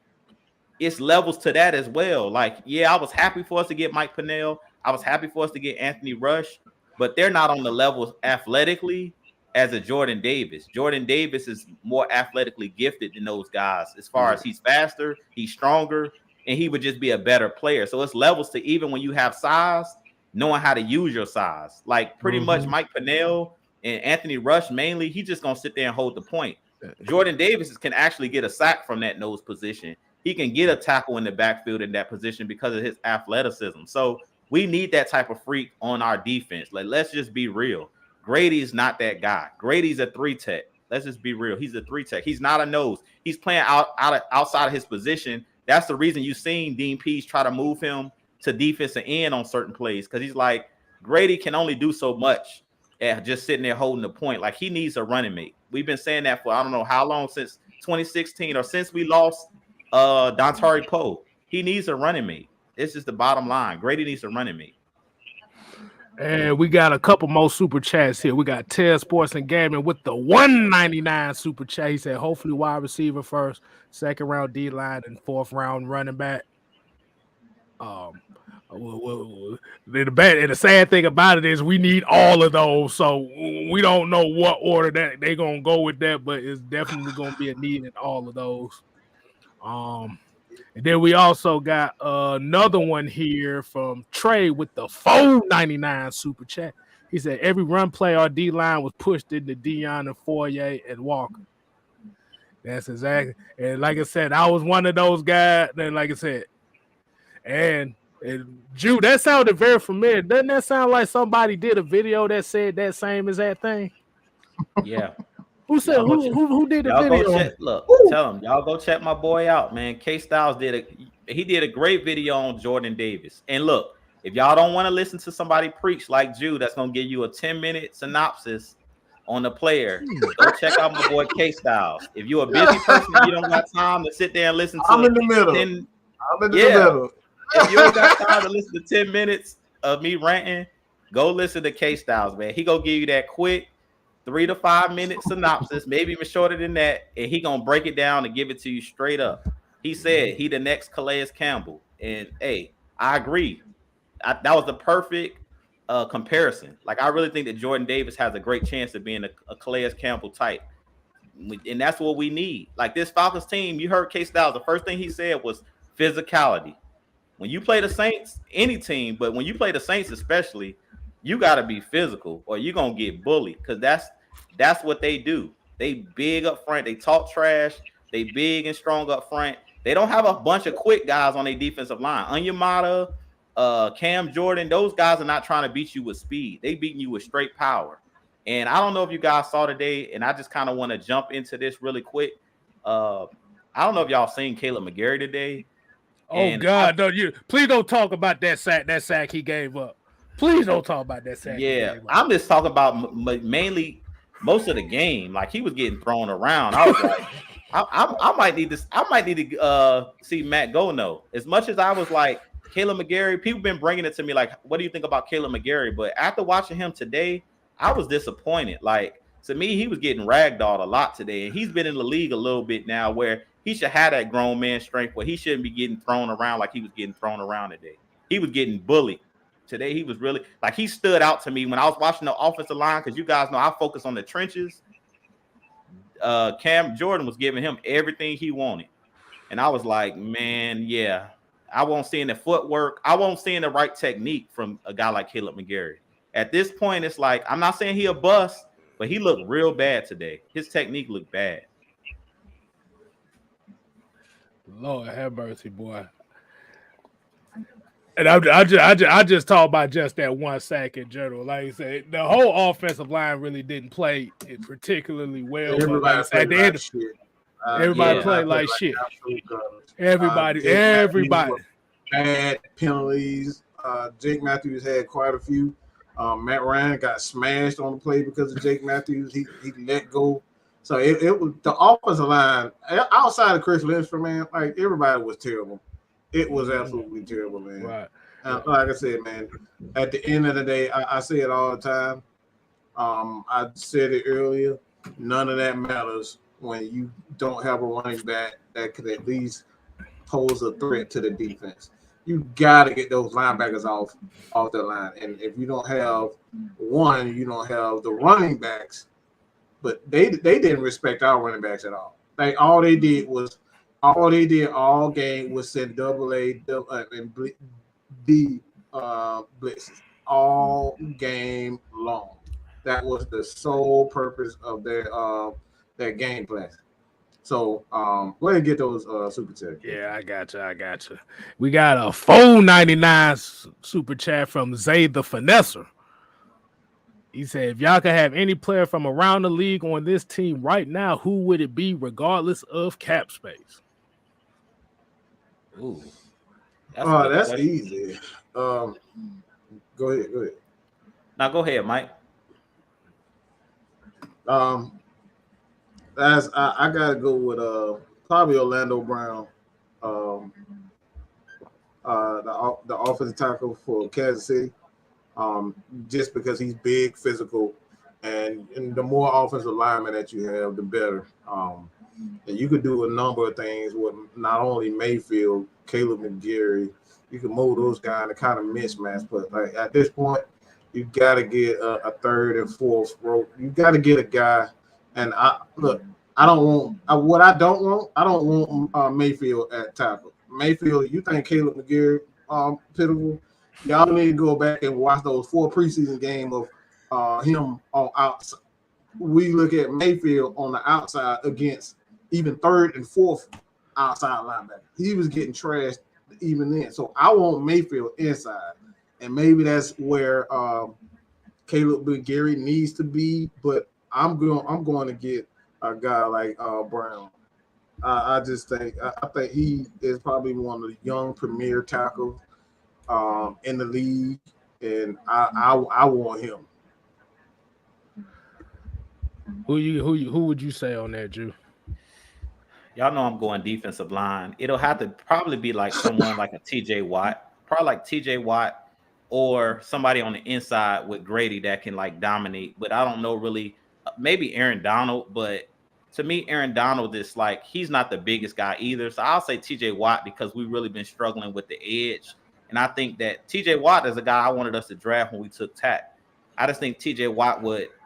it's levels to that as well. Like, yeah, I was happy for us to get Mike Pennell. I was happy for us to get Anthony Rush, but they're not on the level athletically as a Jordan Davis. Jordan Davis is more athletically gifted than those guys as far as he's faster, he's stronger, and he would just be a better player. So it's levels to even when you have size, knowing how to use your size. Like pretty much Mike Pennell and Anthony Rush mainly, he's just going to sit there and hold the point. Jordan Davis can actually get a sack from that nose position. He can get a tackle in the backfield in that position because of his athleticism. So we need that type of freak on our defense. Like, let's just be real. Grady's not that guy. Grady's a 3-tech. Let's just be real. He's a 3-tech. He's not a nose. He's playing outside of his position. That's the reason you've seen Dean Pease try to move him to defensive end on certain plays, because he's like, Grady can only do so much at just sitting there holding the point. Like, he needs a running mate. We've been saying that for I don't know how long, since 2016 or since we lost Dontari Poe. He needs a running mate. It's just the bottom line. Grady needs a running mate. And we got a couple more super chats here. We got Ted Sports and Gaming with the $1.99 super chat. He said, hopefully wide receiver first, second round D line, and fourth round running back. The sad thing about it is we need all of those, so we don't know what order that they're gonna go with that, but it's definitely gonna be a need in all of those. And then we also got another one here from Trey with the $4.99 super chat. He said every run play or D line was pushed into Dion and Fourier and Walker. That's exactly, and like I said, I was one of those guys. Then, like I said, and Jew, that sounded very familiar. Doesn't that sound like somebody did a video that said that same exact thing? Yeah. Who said who did the y'all video? Go check, look, tell them y'all go check my boy out, man. K Styles did a great video on Jordan Davis. And look, if y'all don't want to listen to somebody preach like Jew, that's gonna give you a 10-minute synopsis on the player, go check out my boy K Styles. If you're a busy person, you don't got time to sit there and listen to. I'm in the middle. I'm in the middle. If you don't got time to listen to 10 minutes of me ranting, go listen to K Styles, man. He gonna give you that quick 3 to 5 minute synopsis, maybe even shorter than that, and he gonna break it down and give it to you straight up. He said he the next Calais Campbell, and hey, I agree. That was the perfect comparison. Like, I really think that Jordan Davis has a great chance of being a Calais Campbell type, and that's what we need. Like, this Falcons team, you heard K Styles. The first thing he said was physicality. When you play the Saints, any team, but when you play the Saints especially, you got to be physical or you're going to get bullied, because that's what they do. They big up front. They talk trash. They big and strong up front. They don't have a bunch of quick guys on their defensive line. Onyemata, Cam Jordan, those guys are not trying to beat you with speed. They beating you with straight power. And I don't know if you guys saw today, and I just kind of want to jump into this really quick. I don't know if y'all seen Caleb McGarry today. Oh God, please don't talk about that sack he gave up. Please don't talk about that sack. Yeah, I'm just talking about mainly most of the game. Like, he was getting thrown around. I was like, I might need this. I might need to see Matt Gono. As much as I was like, Caleb McGarry, people been bringing it to me like, what do you think about Caleb McGarry? But after watching him today, I was disappointed. Like, to me, he was getting ragdolled a lot today, and he's been in the league a little bit now where he should have that grown man strength where he shouldn't be getting thrown around like he was getting thrown around today. He was getting bullied. Today, he was really, like, he stood out to me when I was watching the offensive line, because you guys know I focus on the trenches. Cam Jordan was giving him everything he wanted. And I was like, man, yeah, I won't see the footwork. I won't see the right technique from a guy like Caleb McGarry. At this point, it's like, I'm not saying he a bust, but he looked real bad today. His technique looked bad. Lord have mercy, boy. And I just talk about just that one sack in general. Like I said, the whole offensive line really didn't play it particularly well. Everybody played like shit. Everybody played like shit. Everybody. Bad penalties. Jake Matthews had quite a few. Matt Ryan got smashed on the play because of Jake Matthews. He let go. So it was the offensive line outside of Chris Lindstrom, man. Like, everybody was terrible. It was absolutely terrible, man. Right. Like I said, man, at the end of the day, I say it all the time. I said it earlier. None of that matters when you don't have a running back that could at least pose a threat to the defense. You got to get those linebackers off the line. And if you don't have one, you don't have the running backs. But they didn't respect our running backs at all. Like, all they did all game was send AA and B blitzes all game long. That was the sole purpose of their game plan. So go ahead and get those super chats. Yeah, I got you. We got a $4.99 super chat from Zay the Finesser. He said, if y'all could have any player from around the league on this team right now, who would it be regardless of cap space? Ooh. That's easy. Go ahead. Now go ahead, Mike. I gotta go with probably Orlando Brown, the offensive tackle for Kansas City. Just because he's big, physical, and the more offensive linemen that you have, the better. And you could do a number of things with not only Mayfield, Caleb McGarry. You can move those guys to kind of mismatch. But like at this point, you got to get a third and fourth row. You got to get a guy. And I don't want what I don't want. I don't want Mayfield at tackle. Mayfield, you think Caleb McGarry pitiful? Y'all need to go back and watch those 4 preseason games of him on outside. We look at Mayfield on the outside against even third and fourth outside linebacker. He was getting trashed even then. So I want Mayfield inside, and maybe that's where Caleb McGarry needs to be. But I'm going to get a guy like Brown. I just think he is probably one of the young premier tackles in the league, and I want him. Who would you say on that, Drew? Y'all know I'm going defensive line. It'll have to probably be like someone like a TJ Watt, probably like TJ Watt, or somebody on the inside with Grady that can like dominate. But I don't know really. Maybe Aaron Donald, but to me, Aaron Donald is like he's not the biggest guy either. So I'll say TJ Watt because we've really been struggling with the edge. And I think that TJ Watt is a guy I wanted us to draft when we took Tack. I just think TJ Watt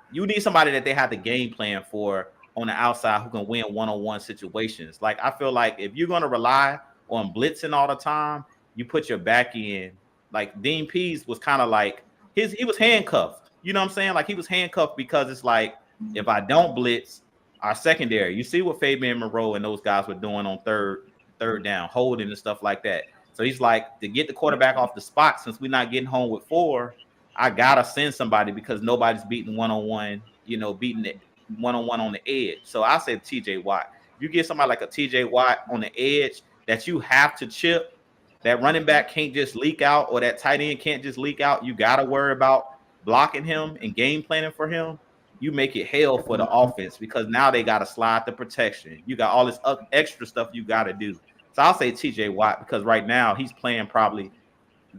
you need somebody that they have the game plan for on the outside who can win one-on-one situations. Like I feel like if you're going to rely on blitzing all the time, you put your back in. Like Dean Pease was kind of like he was handcuffed. You know what I'm saying? Like he was handcuffed because it's like if I don't blitz, our secondary. You see what Fabian Moreau and those guys were doing on third down, holding and stuff like that. So he's like, to get the quarterback off the spot, since we're not getting home with 4, I gotta send somebody because nobody's beating one-on-one, beating it one-on-one on the edge. So I said TJ Watt. If you get somebody like a TJ Watt on the edge that you have to chip, that running back can't just leak out, or that tight end can't just leak out. You gotta worry about blocking him and game planning for him. You make it hell for the offense because now they got to slide the protection. You got all this extra stuff you got to do. So I'll say TJ Watt because right now he's playing probably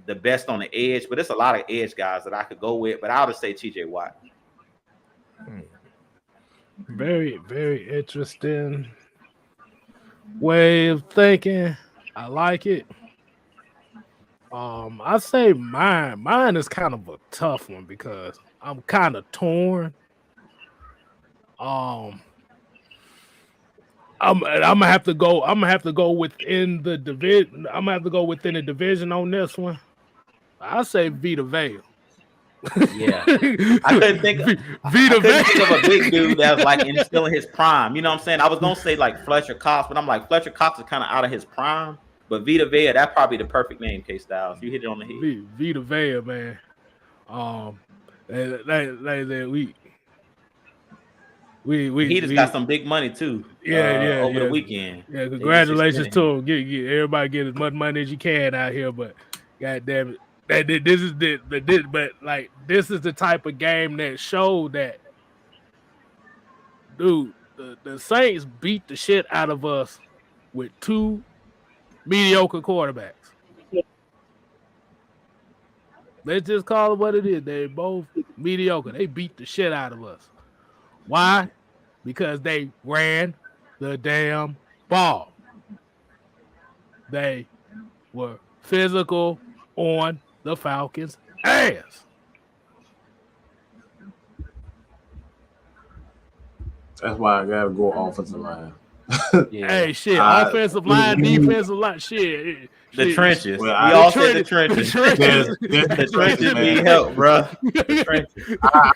the best on the edge, but there's a lot of edge guys that I could go with, but I'll just say TJ Watt. Very, very interesting way of thinking. I like it. I say mine is kind of a tough one because I'm kind of torn. I'm gonna have to go within the division. I'm gonna have to go within the division on this one. I say Vita Vea. Yeah, I couldn't think of a big dude that was like still in his prime. You know what I'm saying? I was gonna say like Fletcher Cox, but I'm like Fletcher Cox is kind of out of his prime. But Vita Vea, that's probably the perfect name, K Styles. You hit it on the head. Vita Vea, man. He just got some big money too. Over the weekend. Yeah, congratulations to him. Get everybody get as much money as you can out here. But goddamn it, this is this is the type of game that showed that, dude. The Saints beat the shit out of us with 2 mediocre quarterbacks. Let's just call it what it is. They're both mediocre. They beat the shit out of us. Why? Because they ran the damn ball. They were physical on the Falcons' ass. That's why I gotta go offensive line. Yeah. Hey, shit, offensive line, defensive line, shit. The trenches. Well, we all said the trenches. The trenches need help, bro.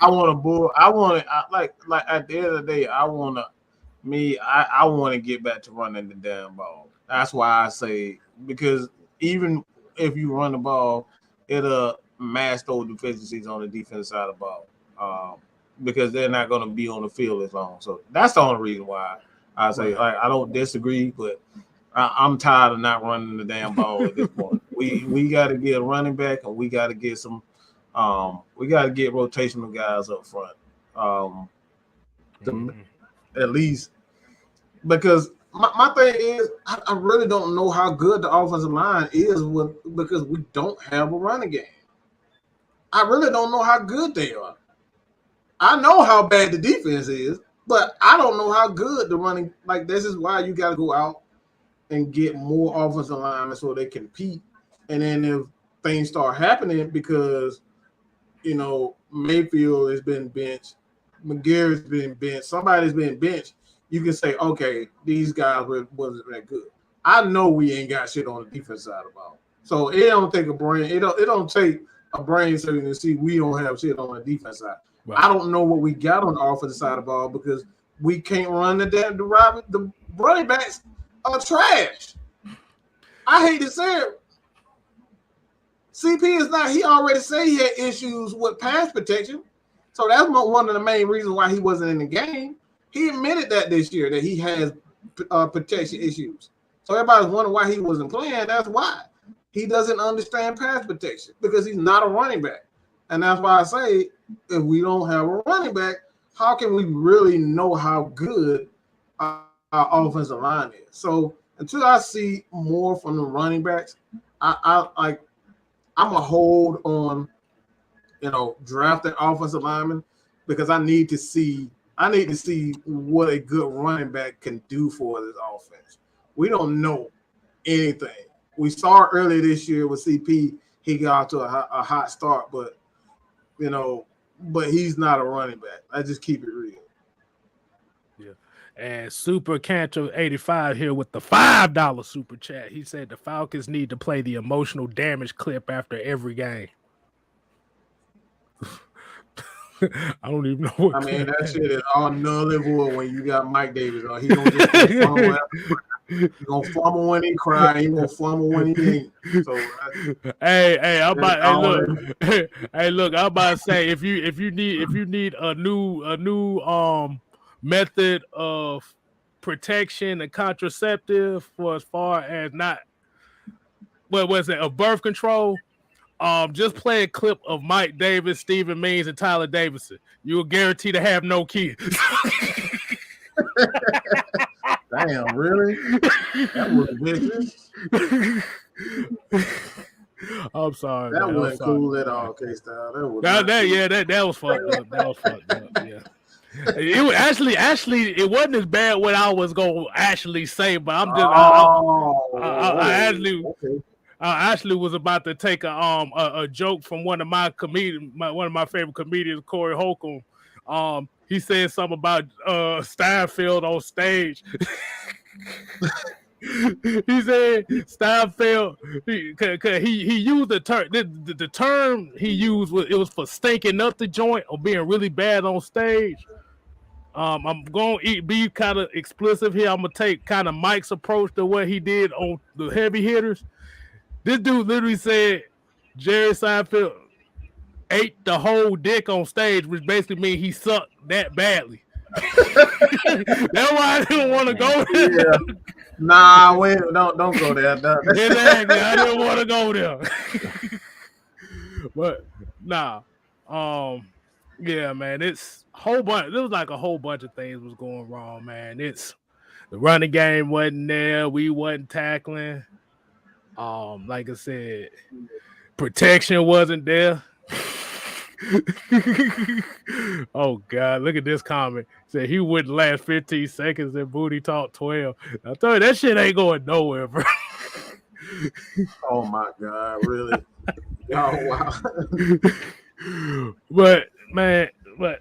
I want a bull. I want to like at the end of the day, I want to get back to running the damn ball. That's why I say, because even if you run the ball, it'll mask those deficiencies on the defensive side of the ball. Because they're not going to be on the field as long. So that's the only reason why I say I don't disagree, but I'm tired of not running the damn ball at this point. We got to get a running back, and we got to get some. We got to get rotational guys up front, at least, because my thing is I really don't know how good the offensive line is because we don't have a running game. I really don't know how good they are. I know how bad the defense is. But I don't know how good the running. Like this is why you got to go out and get more offensive linemen so they compete. And then if things start happening because Mayfield has been benched, McGarrett's been benched, somebody's been benched, you can say, okay, these guys wasn't that good. I know we ain't got shit on the defense side of the ball. So it don't take a brain. It don't take a brain surgeon to see we don't have shit on the defense side. Right. I don't know what we got on the offensive side of the ball because we can't run the running backs are trash. I hate to say it. CP is not. He already said he had issues with pass protection, so that's one of the main reasons why he wasn't in the game. He admitted that this year that he has protection issues. So everybody's wondering why he wasn't playing. That's why he doesn't understand pass protection because he's not a running back, and that's why I say if we don't have a running back, how can we really know how good our offensive line is? So until I see more from the running backs, I'm a hold on, drafting offensive linemen because I need to see what a good running back can do for this offense. We don't know anything. We saw earlier this year with CP, he got to a hot start, but he's not a running back. I just keep it real. Yeah. And Super Cantor 85 here with the $5 super chat. He said the Falcons need to play the emotional damage clip after every game. I don't even know what. I mean, that shit is all null and void when you got Mike Davis on. He gonna just fumble. He gonna fumble when he cry. He gonna fumble when he ain't. So, I'm about to say if you need a new method of protection and contraceptive for as far as not what was it, of birth control. Just play a clip of Mike Davis, Stephen Means, and Tyler Davidson. You will guarantee to have no kids. Damn, really? That was vicious. I'm sorry. That wasn't cool at all, K-Style. That was fucked up. That was fucked up. Yeah. It was actually it wasn't as bad what I was gonna actually say, but I'm just I actually was about to take a joke from one of my favorite comedians, Corey Holcomb. He said something about Steinfeld on stage. He said Steinfeld he used the term. The term he used was for stinking up the joint or being really bad on stage. I'm going to be kind of explicit here. I'm going to take kind of Mike's approach to what he did on the heavy hitters. This dude literally said Jerry Seinfeld ate the whole dick on stage, which basically means he sucked that badly. That's why I didn't want to go there. Yeah. Nah, wait, don't go there. Exactly, I didn't want to go there. But nah, yeah, man, it's whole bunch. There was like a whole bunch of things was going wrong, man. It's the running game wasn't there. We wasn't tackling. Like I said, protection wasn't there. Oh God, look at this comment. Said he wouldn't last 15 seconds and Booty Talk 12. I thought that shit ain't going nowhere, bro. Oh my God, really? Oh wow. But man, but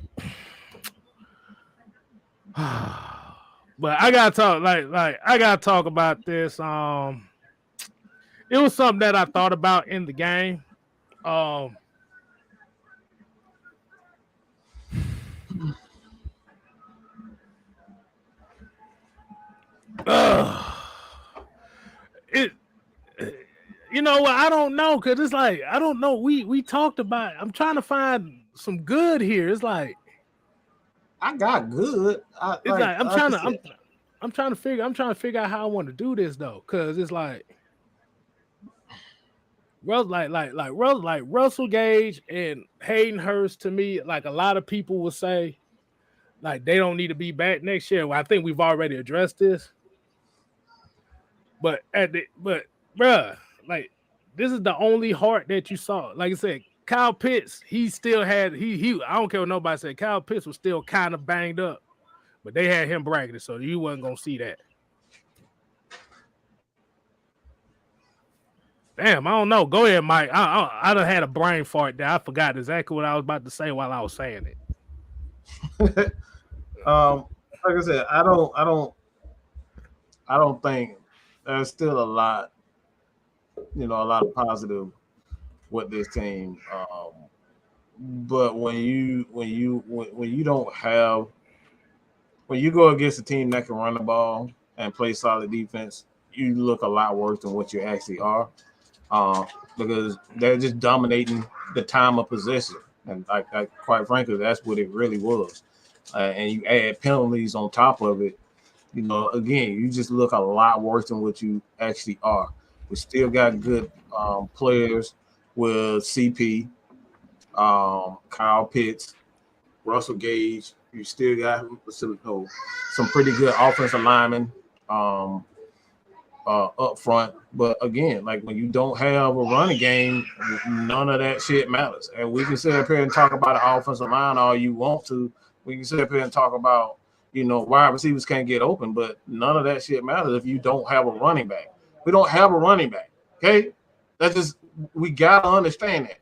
I gotta talk like I gotta talk about this. It was something that I thought about in the game. You know what? I don't know because it's like I don't know. We talked about. I'm trying to find some good here. It's like I got good. I'm trying to figure out how I want to do this though, because it's like Russell Gage and Hayden Hurst to me, like a lot of people will say, like they don't need to be back next year. Well, I think we've already addressed this, but bruh, like this is the only heart that you saw. Like I said, Kyle Pitts, he still had he. I don't care what nobody said. Kyle Pitts was still kind of banged up, But they had him bracketed, so you wasn't gonna see that. Damn, I don't know. Go ahead, Mike. I done had a brain fart there. I forgot exactly what I was about to say while I was saying it. Like I said, I don't think there's still a lot of positive with this team. But when you don't have, when you go against a team that can run the ball and play solid defense, you look a lot worse than what you actually are. Because they're just dominating the time of possession, and like quite frankly, that's what it really was. And you add penalties on top of it, again, you just look a lot worse than what you actually are. We still got good players with CP, Kyle Pitts, Russell Gage. You still got some pretty good offensive linemen up front. But again, like when you don't have a running game, none of that shit matters. And we can sit up here and talk about the offensive line all you want to. We can sit up here and talk about, wide receivers can't get open, but none of that shit matters if you don't have a running back. We don't have a running back. Okay? We gotta understand that.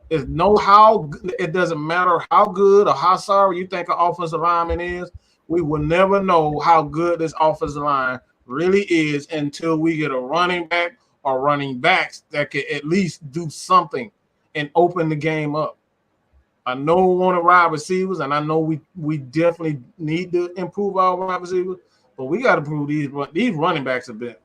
It doesn't matter how good or how sorry you think an offensive lineman is. We will never know how good this offensive line really is until we get a running back or running backs that can at least do something and open the game up. I know we want to wide receivers, and I know we definitely need to improve our wide receivers, but we got to prove these running backs have been.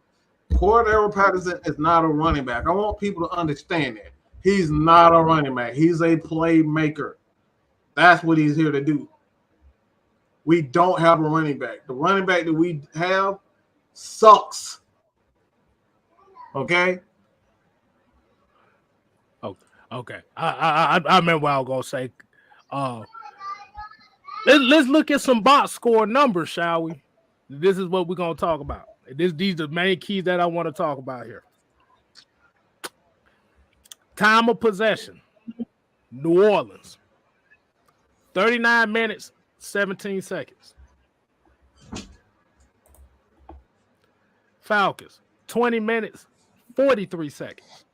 Cordero Patterson is not a running back. I want people to understand that. He's not a running back. He's a playmaker. That's what he's here to do. We don't have a running back. The running back that we have sucks. Okay? Okay. I remember what I was gonna say. Let's look at some box score numbers, shall we? This is what we're gonna talk about. These are the main keys that I want to talk about here. Time of possession. New Orleans. 39 minutes, 17 seconds. Falcons. 20 minutes, 43 seconds.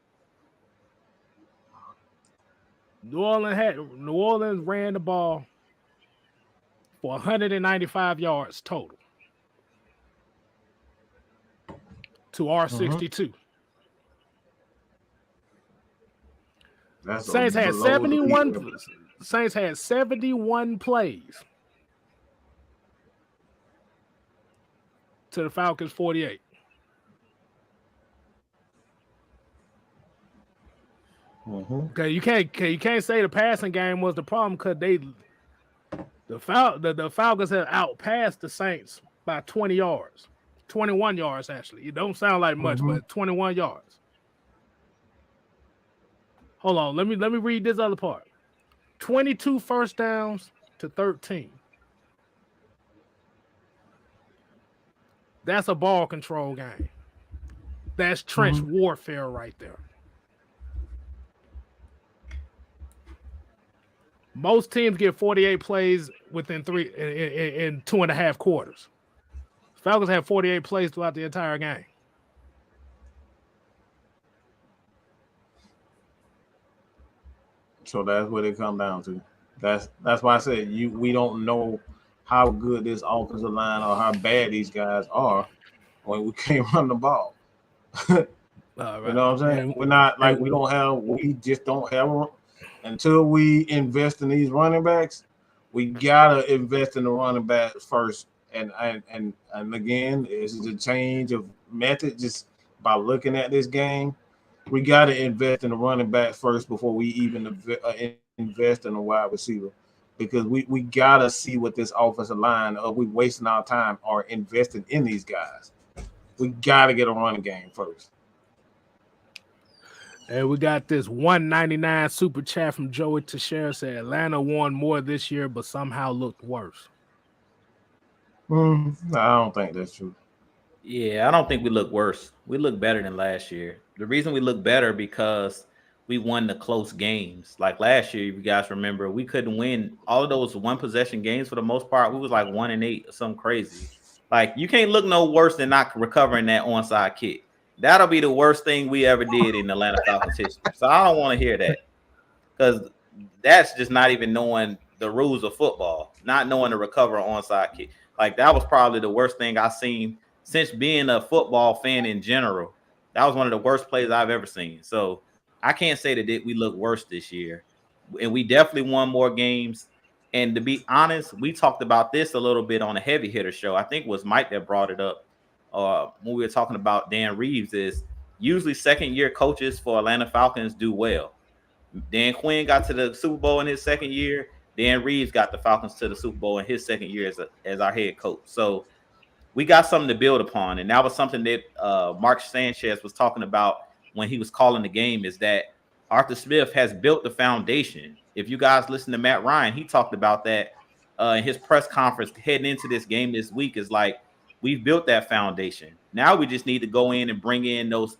New Orleans ran the ball for 195 yards total to our 62. Saints had 71. Saints had 71 plays to the Falcons 48. Okay, you can't say the passing game was the problem because the Falcons have outpassed the Saints by 20 yards, 21 yards actually. It don't sound like much, but 21 yards. Hold on, let me read this other part. 22 first downs to 13. That's a ball control game. That's trench warfare right there. Most teams get 48 plays within in 2.5 quarters. Falcons have 48 plays throughout the entire game. So that's what it comes down to. That's why I said we don't know how good this offensive line or how bad these guys are when we can't run the ball. Right. You know what I'm saying? We're not like we just don't have until we invest in these running backs. We gotta invest in the running backs first. And again, this is a change of method just by looking at this game. We got to invest in the running back first before we even invest in a wide receiver, because we got to see what this offensive line, or we wasting our time or investing in these guys. We got to get a running game first. And we got this 199 super chat from Joey Teixeira said Atlanta won more this year, but somehow looked worse. I don't think that's true. Yeah, I don't think we look worse. We look better than last year. The reason we look better because we won the close games. Like last year, if you guys remember, we couldn't win all of those one possession games for the most part. We was like 1-8 or something crazy. Like you can't look no worse than not recovering that onside kick. That'll be the worst thing we ever did in Atlanta Falcons history. So I don't want to hear that because that's just not even knowing the rules of football, not knowing to recover an onside kick. Like that was probably the worst thing I've seen since being a football fan in general. That was one of the worst plays I've ever seen. So I can't say that we look worse this year, and we definitely won more games. And to be honest, we talked about this a little bit on a heavy hitter show. I think it was Mike that brought it up when we were talking about Dan Reeves. Is usually second year coaches for Atlanta Falcons do well. Dan Quinn got to the Super Bowl in his second year. Dan Reeves got the Falcons to the Super Bowl in his second year as our head coach. So we got something to build upon. And that was something that Mark Sanchez was talking about when he was calling the game, is that Arthur Smith has built the foundation. If you guys listen to Matt Ryan, he talked about that in his press conference heading into this game this week, is like, we've built that foundation. Now we just need to go in and bring in those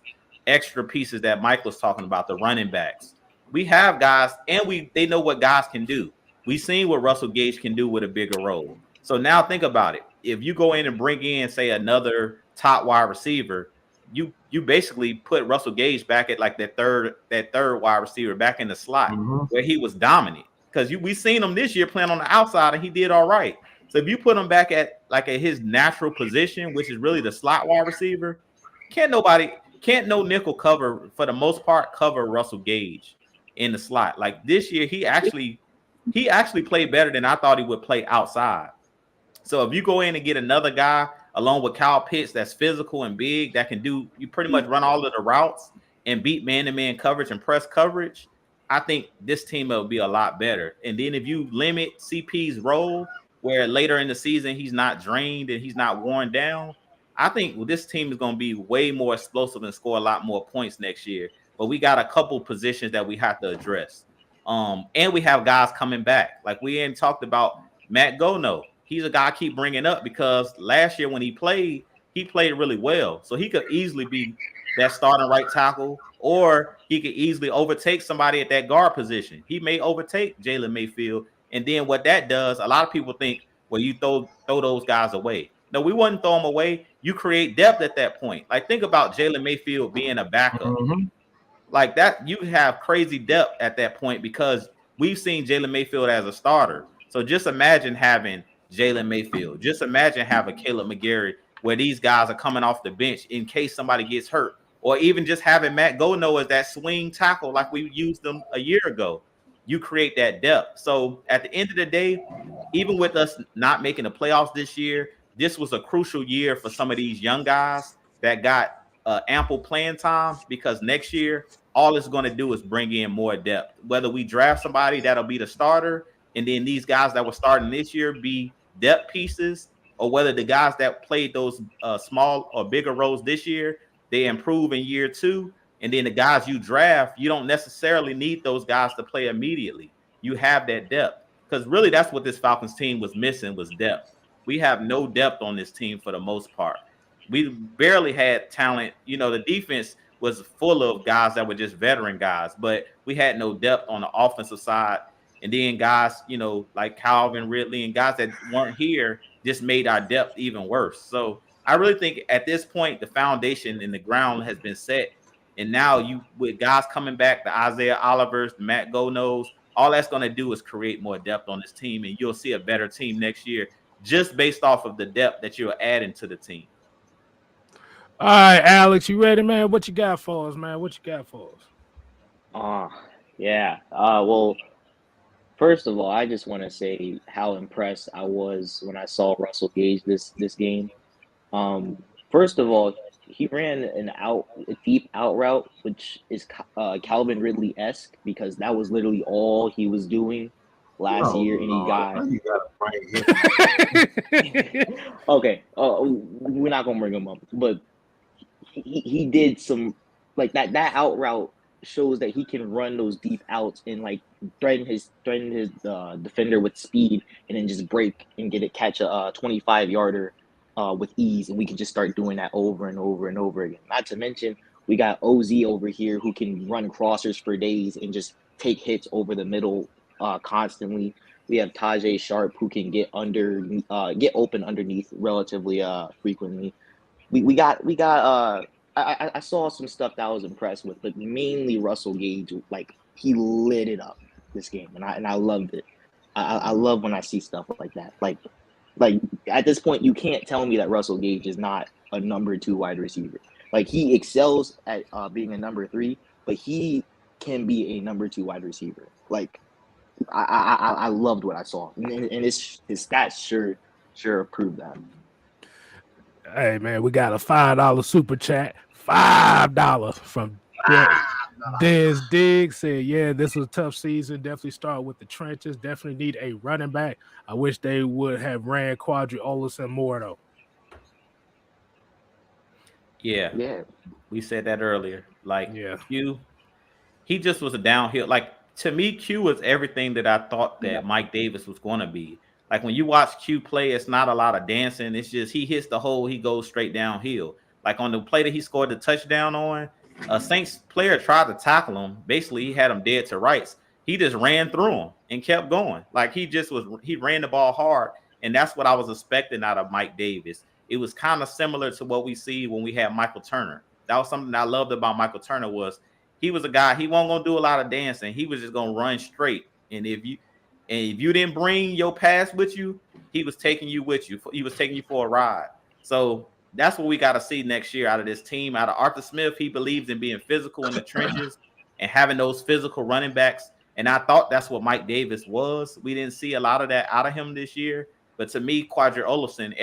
extra pieces that Mike was talking about, the running backs. We have guys, and they know what guys can do. We've seen what Russell Gage can do with a bigger role. So now think about it. If you go in and bring in, say, another top wide receiver, you basically put Russell Gage back at like that third wide receiver back in the slot where he was dominant. Because we seen him this year playing on the outside and he did all right. So if you put him back at his natural position, which is really the slot wide receiver, can't no nickel cover for the most part cover Russell Gage in the slot. Like this year, he actually played better than I thought he would play outside. So if you go in and get another guy along with Kyle Pitts that's physical and big, that can do, you pretty much run all of the routes and beat man-to-man coverage and press coverage, I think this team will be a lot better. And then if you limit CP's role, where later in the season he's not drained and he's not worn down, I think this team is going to be way more explosive and score a lot more points next year. But we got a couple positions that we have to address. And we have guys coming back. Like we ain't talked about Matt Gono. He's a guy I keep bringing up because last year when he played really well. So he could easily be that starting right tackle, or he could easily overtake somebody at that guard position. He may overtake Jalen Mayfield. And then what that does, a lot of people think, well, you throw those guys away. No, we wouldn't throw them away. You create depth at that point. Like think about Jalen Mayfield being a backup. Like that, you have crazy depth at that point because we've seen Jalen Mayfield as a starter. So just imagine having Jalen Mayfield. Just imagine having Caleb McGarry, where these guys are coming off the bench in case somebody gets hurt, or even just having Matt Gono as that swing tackle like we used them a year ago. You create that depth. So at the end of the day, even with us not making the playoffs this year, this was a crucial year for some of these young guys that got ample playing time, because next year, all it's going to do is bring in more depth. Whether we draft somebody that'll be the starter, and then these guys that were starting this year be depth pieces, or whether the guys that played those small or bigger roles this year, they improve in year two. And then the guys you draft, you don't necessarily need those guys to play immediately. You have that depth, because really that's what this Falcons team was missing, was depth. We have no depth on this team for the most part. We barely had talent. You know, the defense was full of guys that were just veteran guys, but we had no depth on the offensive side. And then guys, you know, like Calvin Ridley and guys that weren't here just made our depth even worse. So I really think at this point, the foundation and the ground has been set. And now you, with guys coming back, the Isaiah Olivers, the Matt Gonos, all that's going to do is create more depth on this team. And you'll see a better team next year just based off of the depth that you're adding to the team. All right, Alex, you ready, man? What you got for us, man? What you got for us? Yeah. Well, first of all, I just want to say how impressed I was when I saw Russell Gage this game. First of all, he ran a deep out route, which is Calvin Ridley-esque, because that was literally all he was doing last year, and he got. Okay, we're not gonna bring him up, but he did some like that out route shows that he can run those deep outs and like threaten his defender with speed, and then just break and catch a 25-yarder with ease, and we can just start doing that over and over and over again. Not to mention We got OZ over here who can run crossers for days and just take hits over the middle constantly. We have Tajay Sharp who can get open underneath relatively frequently. I saw some stuff that I was impressed with, but mainly Russell Gage, like he lit it up this game, and I loved it. I love when I see stuff like that. Like at this point, you can't tell me that Russell Gage is not a number 2 wide receiver. Like he excels at being a number 3, but he can be a number 2 wide receiver. Like I loved what I saw, and his stats sure prove that. Hey man, we got a $5 super chat. $5 from Dez Diggs said, "Yeah, this was a tough season. Definitely start with the trenches. Definitely need a running back. I wish they would have ran Quadri Olison more though." Yeah, we said that earlier. Like, yeah, Q, he just was a downhill. Like to me, Q was everything that I thought that Mike Davis was going to be. Like when you watch Q play, it's not a lot of dancing. It's just he hits the hole, he goes straight downhill. Like on the play that he scored the touchdown on, a Saints player tried to tackle him. Basically, he had him dead to rights. He just ran through him and kept going. Like he ran the ball hard, and that's what I was expecting out of Mike Davis. It was kind of similar to what we see when we had Michael Turner. That was something I loved about Michael Turner was he was a guy, he wasn't gonna do a lot of dancing. He was just gonna run straight. And if you didn't bring your pass with you, he was taking you with you. He was taking you for a ride. So that's what we got to see next year out of this team. Out of Arthur Smith, he believes in being physical in the trenches and having those physical running backs. And I thought that's what Mike Davis was. We didn't see a lot of that out of him this year. But to me, Quadri Olison,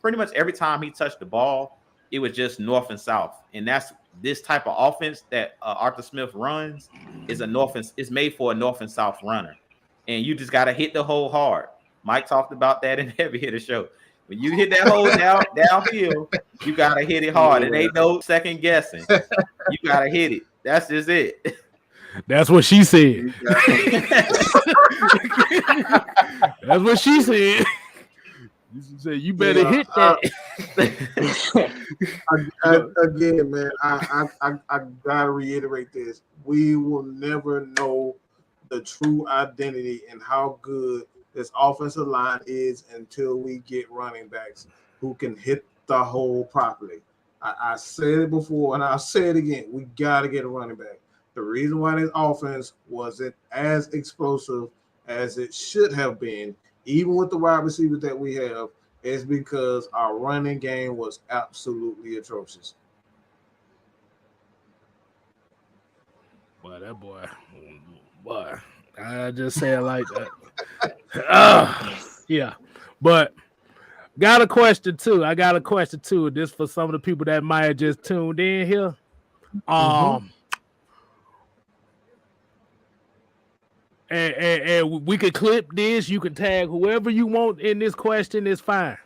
pretty much every time he touched the ball, it was just north and south. And that's this type of offense that Arthur Smith runs is made for a north and south runner. And you just got to hit the hole hard. Mike talked about that in Heavy Hitter Show. When you hit that hole downhill, you got to hit it hard. It ain't no second guessing. You got to hit it. That's just it. That's what she said. That's what she said. You said you better hit that. Again, man, I gotta reiterate this. We will never know the true identity and how good this offensive line is until we get running backs who can hit the hole properly. I said it before and I'll say it again. We got to get a running back. The reason why this offense wasn't as explosive as it should have been, even with the wide receivers that we have, is because our running game was absolutely atrocious. Boy, that boy, I just say it like that. Yeah, but got a question too. I got a question too. This for some of the people that might have just tuned in here. And we could clip this. You can tag whoever you want in this question. It's fine.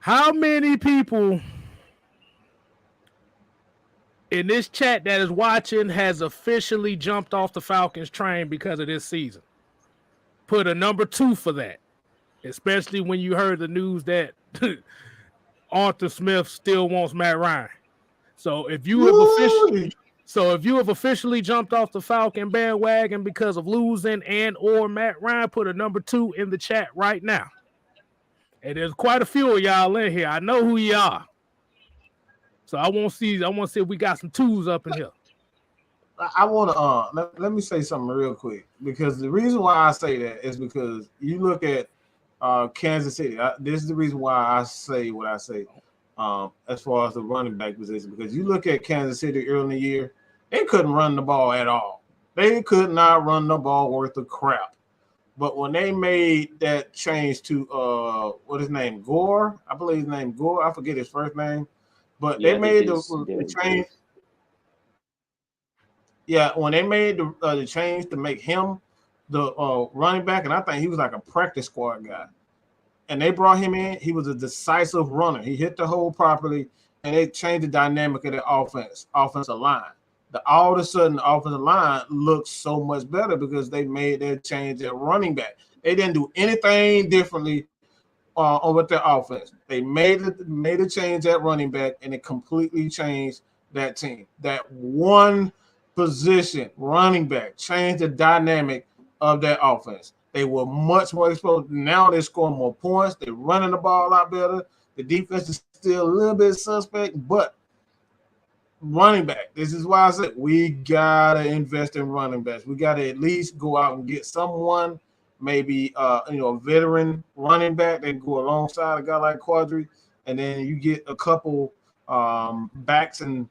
How many people in this chat that is watching has officially jumped off the Falcons train because of this season? Put a number 2 for that, especially when you heard the news that Arthur Smith still wants Matt Ryan. So if you have officially jumped off the Falcon bandwagon because of losing and or Matt Ryan, put a number 2 in the chat right now. And there's quite a few of y'all in here. I know who you are. So I want to see if we got some 2s up in here. I want to let me say something real quick, because the reason why I say that is because you look at Kansas City. This is the reason why I say what I say as far as the running back position, because you look at Kansas City early in the year, they couldn't run the ball at all. They could not run the ball worth of crap. But when they made that change to what his name, Gore, I believe his name Gore, I forget his first name, but they made the change. Yeah, when they made the change to make him the running back, and I think he was like a practice squad guy, and they brought him in, he was a decisive runner. He hit the hole properly, and they changed the dynamic of the offensive line. All of a sudden, the offensive line looks so much better because they made that change at running back. They didn't do anything differently with their offense. They made a change at running back, and it completely changed that team. That one position, running back, changed the dynamic of that offense. They were much more exposed. Now they're scoring more points. They're running the ball a lot better. The defense is still a little bit suspect, but running back. This is why I said we gotta invest in running backs. We gotta at least go out and get someone, maybe a veteran running back that can go alongside a guy like Quadri, and then you get a couple backs in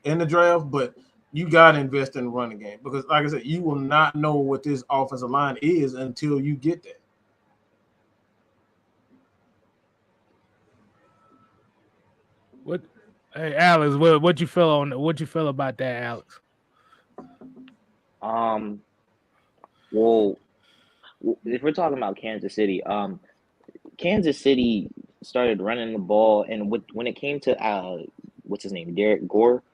the draft. But you gotta invest in the running game because, like I said, you will not know what this offensive line is until you get there. What? Hey, Alex, what you feel on? What you feel about that, Alex? Well, if we're talking about Kansas City, Kansas City started running the ball, and when it came to what's his name, Derek Gore,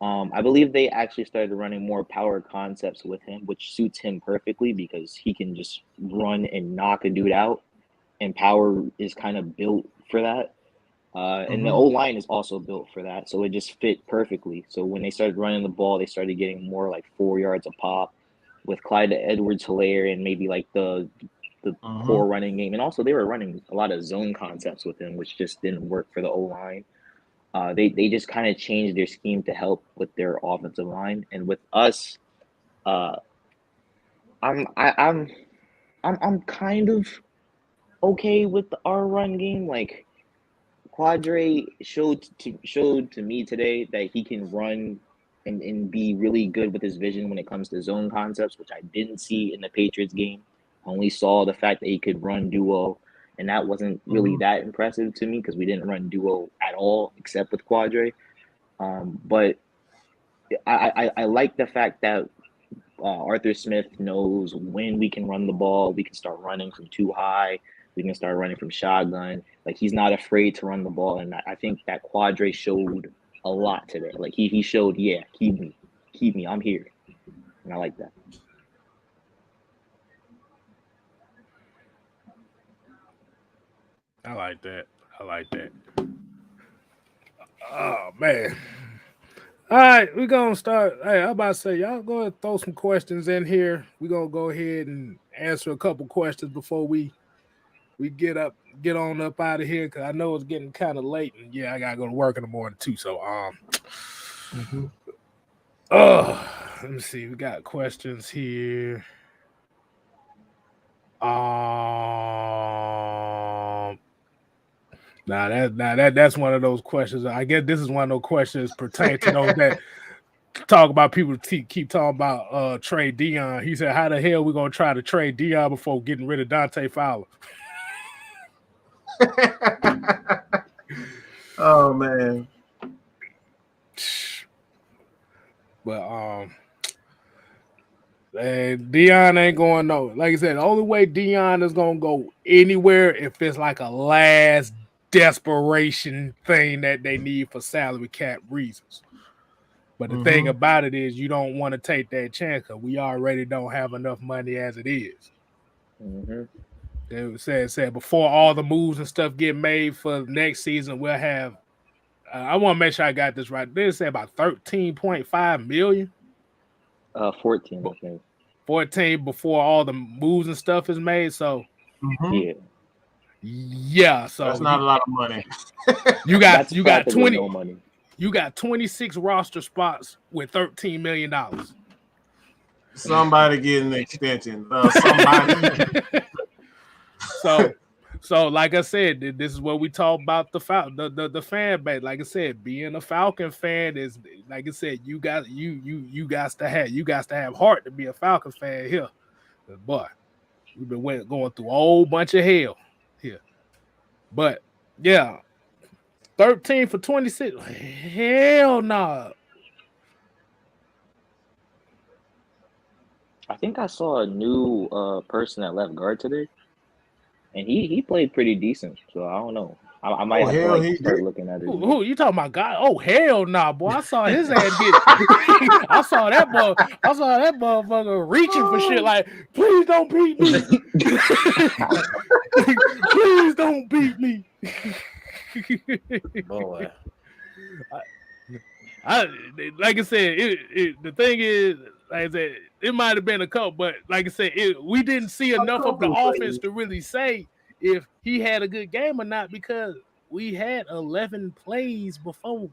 I believe they actually started running more power concepts with him, which suits him perfectly because he can just run and knock a dude out, and power is kind of built for that. And the O-line is also built for that, so it just fit perfectly. So when they started running the ball, they started getting more like 4 yards a pop with Clyde Edwards-Helaire and maybe like the core running game. And also they were running a lot of zone concepts with him, which just didn't work for the O-line. They just kind of changed their scheme to help with their offensive line. And with us, I'm kind of okay with our run game. Like Quadre showed to me today that he can run and be really good with his vision when it comes to zone concepts, which I didn't see in the Patriots game. I only saw the fact that he could run duo, and that wasn't really that impressive to me because we didn't run duo at all except with Quadre. But I like the fact that Arthur Smith knows when we can run the ball. We can start running from too high. We can start running from shotgun. Like, he's not afraid to run the ball, and I think that Quadre showed a lot today. Like, he showed, yeah, keep me, I'm here, and I like that. I like that. Oh man. All right, we're gonna start. Hey, I'm about to say, y'all go ahead and throw some questions in here. We're gonna go ahead and answer a couple questions before we get on up out of here because I know it's getting kind of late, and yeah, I gotta go to work in the morning too. So let me see. We got questions here. That's one of those questions. I guess this is one of those questions pertaining to those that talk about people keep talking about trade Dion. He said, "How the hell we gonna try to trade Dion before getting rid of Dante Fowler?" Oh man. But and Dion ain't going no. Like I said, the only way Dion is gonna go anywhere if it's like a last desperation thing that they need for salary cap reasons. But the thing about it is, you don't want to take that chance because we already don't have enough money as it is. They said before all the moves and stuff get made for next season, we'll have. I want to make sure I got this right. They said about 13.5 million. 14, I think. 14 before all the moves and stuff is made. So yeah. So that's not a lot of money. You got 20 no money. You got 26 roster spots with $13 million. Somebody get an extension. Somebody. So like I said, this is what we talk about the fan base. Like I said, being a Falcon fan is, like I said, you got to have heart to be a Falcon fan here. Boy, we've been going through a whole bunch of hell here. But yeah, 13 for 26. Hell no. I think I saw a new person at left guard today, and he played pretty decent. So I don't know. I might have to hell, like he start did. looking at it. Who you talking about? God? Oh hell nah, boy! I saw his ass get. I saw that motherfucker reaching for shit like, please don't beat me. Please don't beat me. Boy. I like I said, the thing is, like I said, it might have been a couple, but like I said, we didn't see enough of the offense to really say if he had a good game or not because we had 11 plays before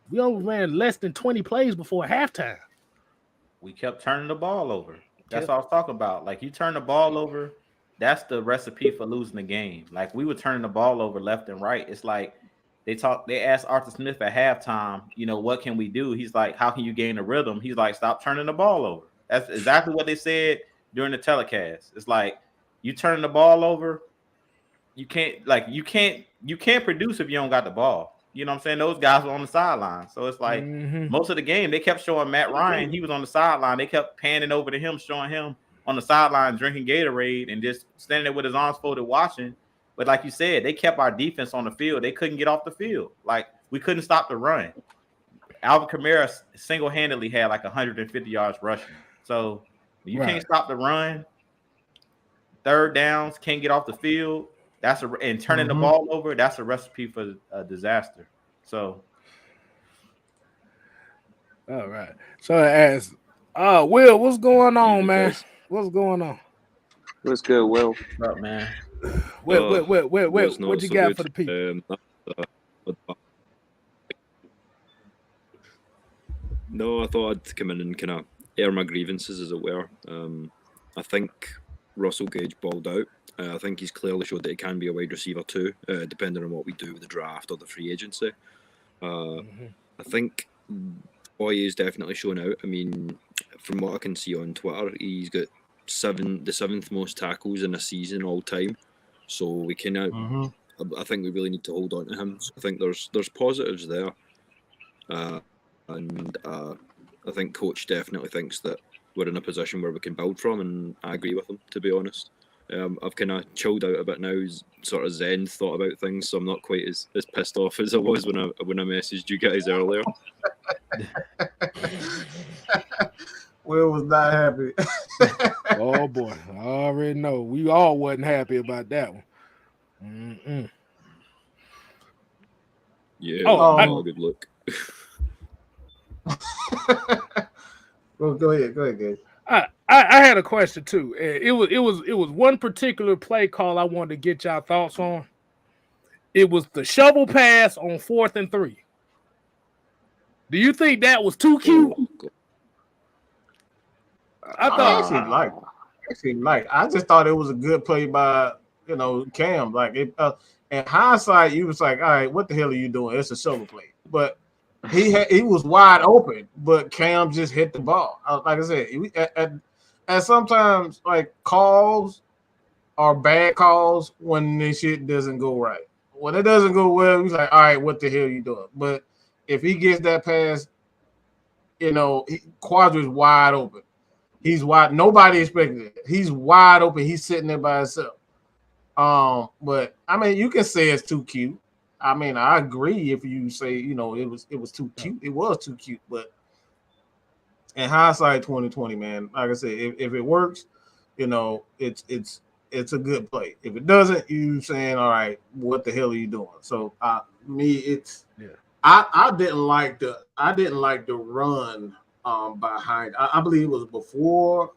we only ran less than 20 plays before halftime. We kept turning the ball over. That's what I was talking about. Like, you turn the ball over, that's the recipe for losing the game. Like, we were turning the ball over left and right. It's like they asked Arthur Smith at halftime, what can we do? He's like, how can you gain a rhythm? He's like, stop turning the ball over. That's exactly what they said during the telecast. It's like, you turn the ball over, you can't produce if you don't got the ball. You know what I'm saying? Those guys were on the sideline. So it's like most of the game, they kept showing Matt Ryan. He was on the sideline. They kept panning over to him, showing him on the sideline drinking Gatorade and just standing there with his arms folded watching. But like you said, they kept our defense on the field. They couldn't get off the field. Like, we couldn't stop the run. Alvin Kamara single-handedly had like 150 yards rushing. So when you can't stop the run, third downs, can't get off the field, and turning the ball over, that's a recipe for a disaster. So, all right. So as Will, what's going on, man? What's going on? What's good, Will? What's up, man? What you got for the people? No, I thought I'd come in and kind of air my grievances, as it were. I think Russell Gage balled out. I think he's clearly showed that he can be a wide receiver too, depending on what we do with the draft or the free agency. I think Boye is definitely showing out. I mean, from what I can see on Twitter, he's got the seventh most tackles in a season all time. So we can I think we really need to hold on to him. So I think there's positives there, and I think coach definitely thinks that we're in a position where we can build from, and I agree with him, to be honest. I've kind of chilled out a bit now, sort of zen thought about things, so I'm not quite as pissed off as I was when I messaged you guys earlier. Will was not happy. Oh boy, I already know. We all wasn't happy about that one. Yeah, not a good look. Well, go ahead, guys. I had a question too. It was one particular play call I wanted to get y'all thoughts on. It was the shovel pass on 4th and 3. Do you think that was too cute? I just thought it was a good play by Cam. Like, in hindsight, you was like, all right, what the hell are you doing? It's a shovel play, but he was wide open, but Cam just hit the ball. Like I said, and sometimes like calls are bad calls when this shit doesn't go right. When it doesn't go well, he's like, all right, what the hell are you doing? But if he gets that pass, Quadra's wide open. He's wide. Nobody expected it. He's wide open. He's sitting there by himself. But I mean, you can say it's too cute. I mean, I agree if you say, it was too cute. It was too cute, but in hindsight, 2020, man, like I said, if it works, it's a good play. If it doesn't, you saying, all right, what the hell are you doing? So I didn't like the run behind. I believe it was before.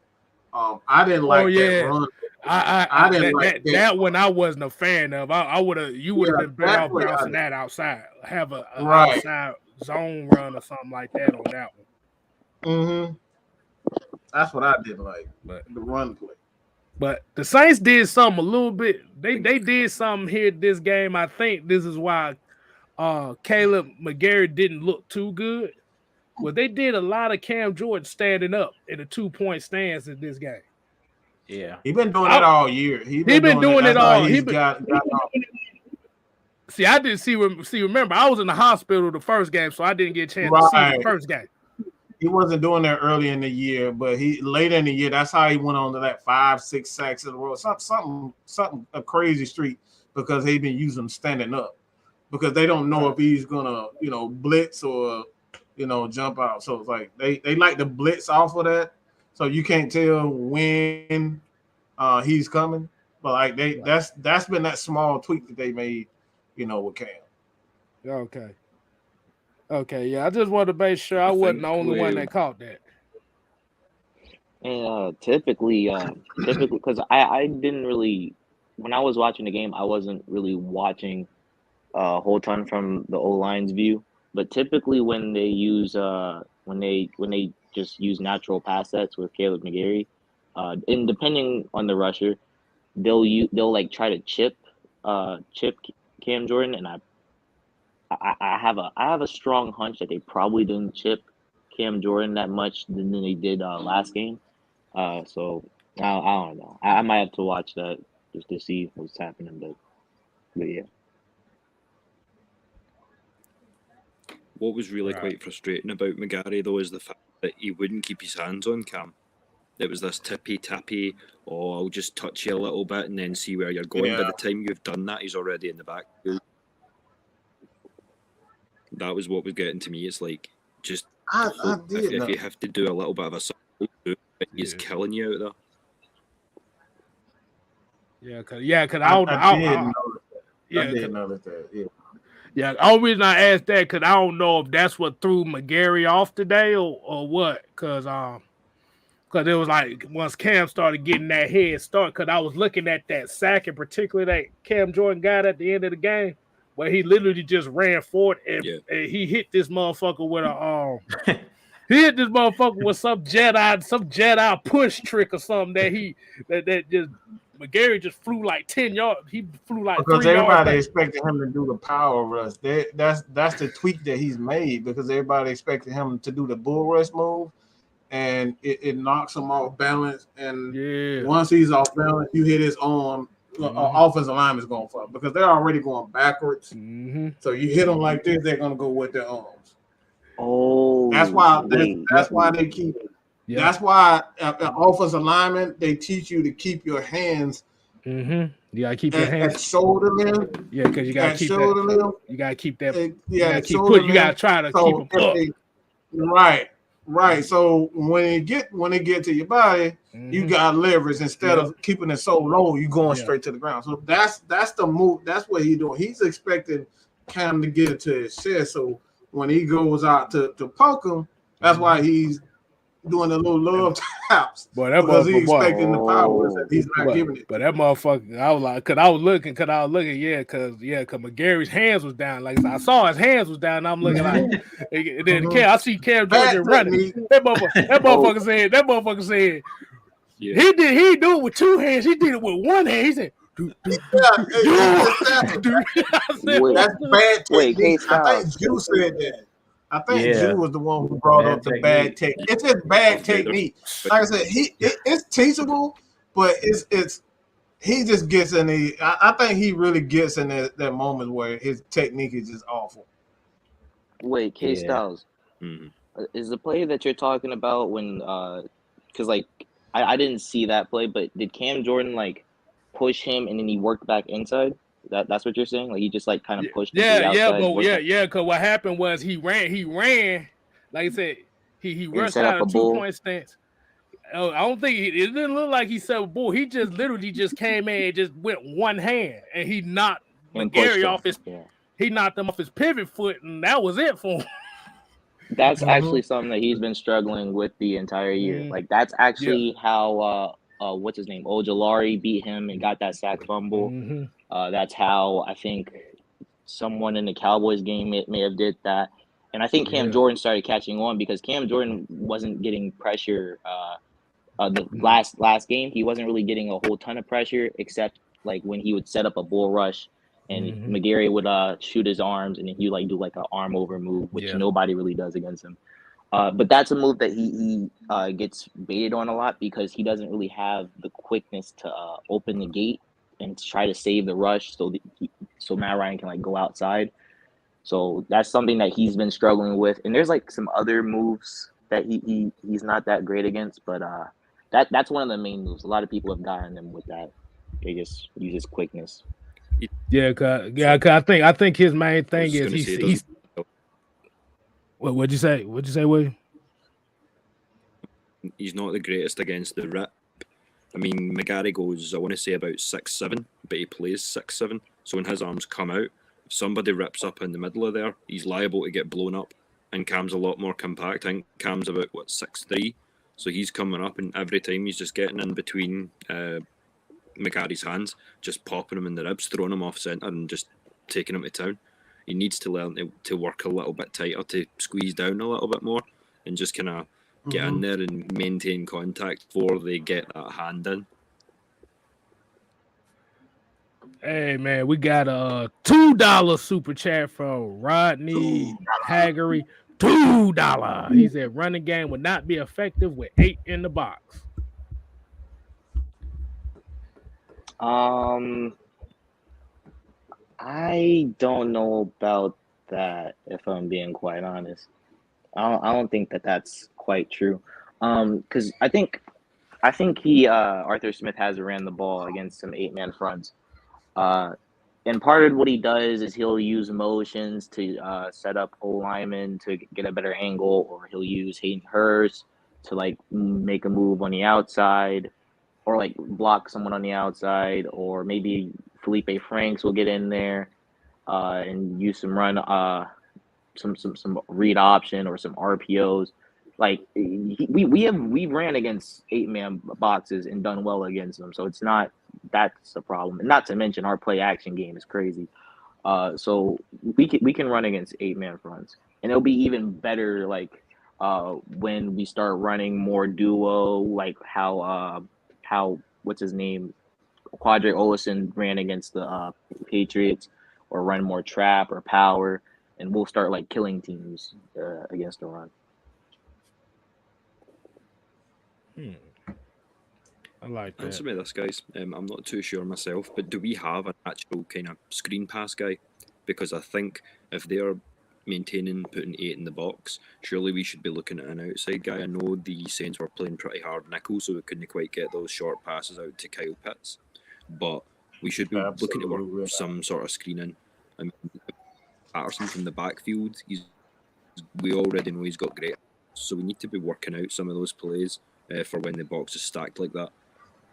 I didn't like that run. I didn't like that one. I wasn't a fan of. You would have been better off bouncing that outside. Have a outside zone run or something like that on that one. That's what I didn't like. But the run play. But the Saints did something a little bit. They did something here this game. I think this is why Caleb McGarry didn't look too good. Well, they did a lot of Cam Jordan standing up in a 2-point stance in this game. Yeah, he's been doing it all year. He's been doing it all. See, I didn't see. Remember, I was in the hospital the first game, so I didn't get a chance to see the first game. He wasn't doing that early in the year, but later in the year, that's how he went on to that 5-6 sacks in a row. Something a crazy streak. because they've been using him standing up because they don't know if he's gonna, blitz or, jump out. So it's like they like to blitz off of that, so you can't tell when he's coming. But like that's been that small tweak that they made, with Cam. Okay, yeah. I just wanted to make sure I wasn't the only one that caught that. And typically, because I didn't really, when I was watching the game, I wasn't really watching a whole ton from the O-line's view. But typically, when they use when they just use natural pass sets with Caleb McGarry, and depending on the rusher, they'll like try to chip Cam Jordan, and I have a strong hunch that they probably didn't chip Cam Jordan that much than they did last game. So I don't know. I might have to watch that just to see what's happening, but yeah. What was really quite frustrating about McGarry though is the fact that he wouldn't keep his hands on Cam. It was this tappy, I'll just touch you a little bit and then see where you're going. Yeah. By the time you've done that, he's already in the back. That was what was getting to me. It's like, just if you have to do a little bit of a something, he's killing you out there. Because I did notice that. Yeah. Yeah, the only reason I asked that because I don't know if that's what threw McGarry off today or what. Because it was like once Cam started getting that head start, because I was looking at that sack in particular that Cam Jordan got at the end of the game, where he literally just ran forward and he hit this motherfucker with a he hit this motherfucker with some Jedi push trick or something that just McGarry just flew like 10 yards. He flew like because 3 yards. Everybody expected him to do the power rush. That's the tweak that he's made because everybody expected him to do the bull rush move, and it knocks him off balance. And once he's off balance, you hit his arm. Offensive line is going for it because they're already going backwards. So you hit them like this, they're going to go with their arms. Oh, that's why they keep. Yeah. That's why offensive lineman they teach you to keep your hands. You gotta keep your hands at shoulder length. Yeah, because you gotta keep shoulder length. You gotta keep that. You gotta try to keep them up. Right. So when it get to your body, you got leverage instead of keeping it so low. You going straight to the ground. So that's the move. That's what he's doing. He's expecting Cam to get it to his chest. So when he goes out to poke him, that's why he's doing a little love taps. Because he's expecting the power that he's not giving it. But that motherfucker, I was like, because I was looking, because McGarry's hands was down. Like I saw his hands was down, and I'm looking like, and then I see Cam Jordan running. That motherfucker said, he didn't do it with two hands. He did it with one hand. He said, that's bad technique. I think Jew said that. I think Jew was the one who brought up the bad technique. It's just bad technique. Like I said, it's teachable, but it's he just gets in the. I think he really gets in that moment where his technique is just awful. Wait, K Styles, is the play that you're talking about when? Because like I didn't see that play, but did Cam Jordan like push him and then he worked back inside? That's what you're saying? Like he just like kind of pushed. Because what happened was he ran. Like I said, he rushed out of 2-point stance. I don't think it didn't look like he set a bull. He just literally just came in and just went one hand and he knocked McGarry off his. He knocked him off his pivot foot and that was it for him. That's actually something that he's been struggling with the entire year. Like that's actually how what's his name? Ojolari beat him and got that sack fumble. That's how I think someone in the Cowboys game may have did that. And I think Cam Jordan started catching on because Cam Jordan wasn't getting pressure the last game. He wasn't really getting a whole ton of pressure except like when he would set up a bull rush and McGarry would shoot his arms and then he would do like an arm over move, which nobody really does against him. But that's a move that he gets baited on a lot because he doesn't really have the quickness to open the gate and to try to save the rush so Matt Ryan can like go outside. So that's something that he's been struggling with. And there's like some other moves that he's not that great against, but that's one of the main moves. A lot of people have gotten him with that. They just use his quickness. Yeah, cause I think his main I was thing just is going to say, he's. What'd you say? What'd you say, William? he's not the greatest against the rip. I mean, McGarry goes, I want to say about 6'7", but he plays 6'7". So when his arms come out, if somebody rips up in the middle of there, he's liable to get blown up. And Cam's a lot more compact. I think Cam's about, 6'3". So he's coming up, and every time he's just getting in between McGarry's hands, just popping him in the ribs, throwing him off centre, and just taking him to town. He needs to learn to work a little bit tighter, to squeeze down a little bit more, and just kind of get in there and maintain contact before they get that hand in. Hey man, we got a $2 super chat from Rodney Haggery. $2. He said running game would not be effective with 8 in the box. I don't know about that, if I'm being quite honest. I don't think that that's quite true. Because I think he Arthur Smith has ran the ball against some 8-man fronts. And part of what he does is he'll use motions to set up O linemen to get a better angle, or he'll use Hayden Hurst to like make a move on the outside, or like block someone on the outside, or maybe Felipe Franks will get in there and use some run, some read option or some RPOs. Like we ran against 8-man boxes and done well against them, so it's not that's the problem. And not to mention our play action game is crazy. So we can run against 8-man fronts, and it'll be even better like when we start running more duo, like how what's his name, Quadre Olison ran against the Patriots, or run more trap or power, and we'll start like killing teams against the run. I like that. Answer me this, guys. I'm not too sure myself, but do we have an actual kind of screen pass guy? Because I think if they're maintaining putting 8 in the box, surely we should be looking at an outside guy. I know the Saints were playing pretty hard nickel, so we couldn't quite get those short passes out to Kyle Pitts. But we should be looking to work some sort of screening. I mean, Patterson from the backfield, we already know he's got great, so we need to be working out some of those plays for when the box is stacked like that,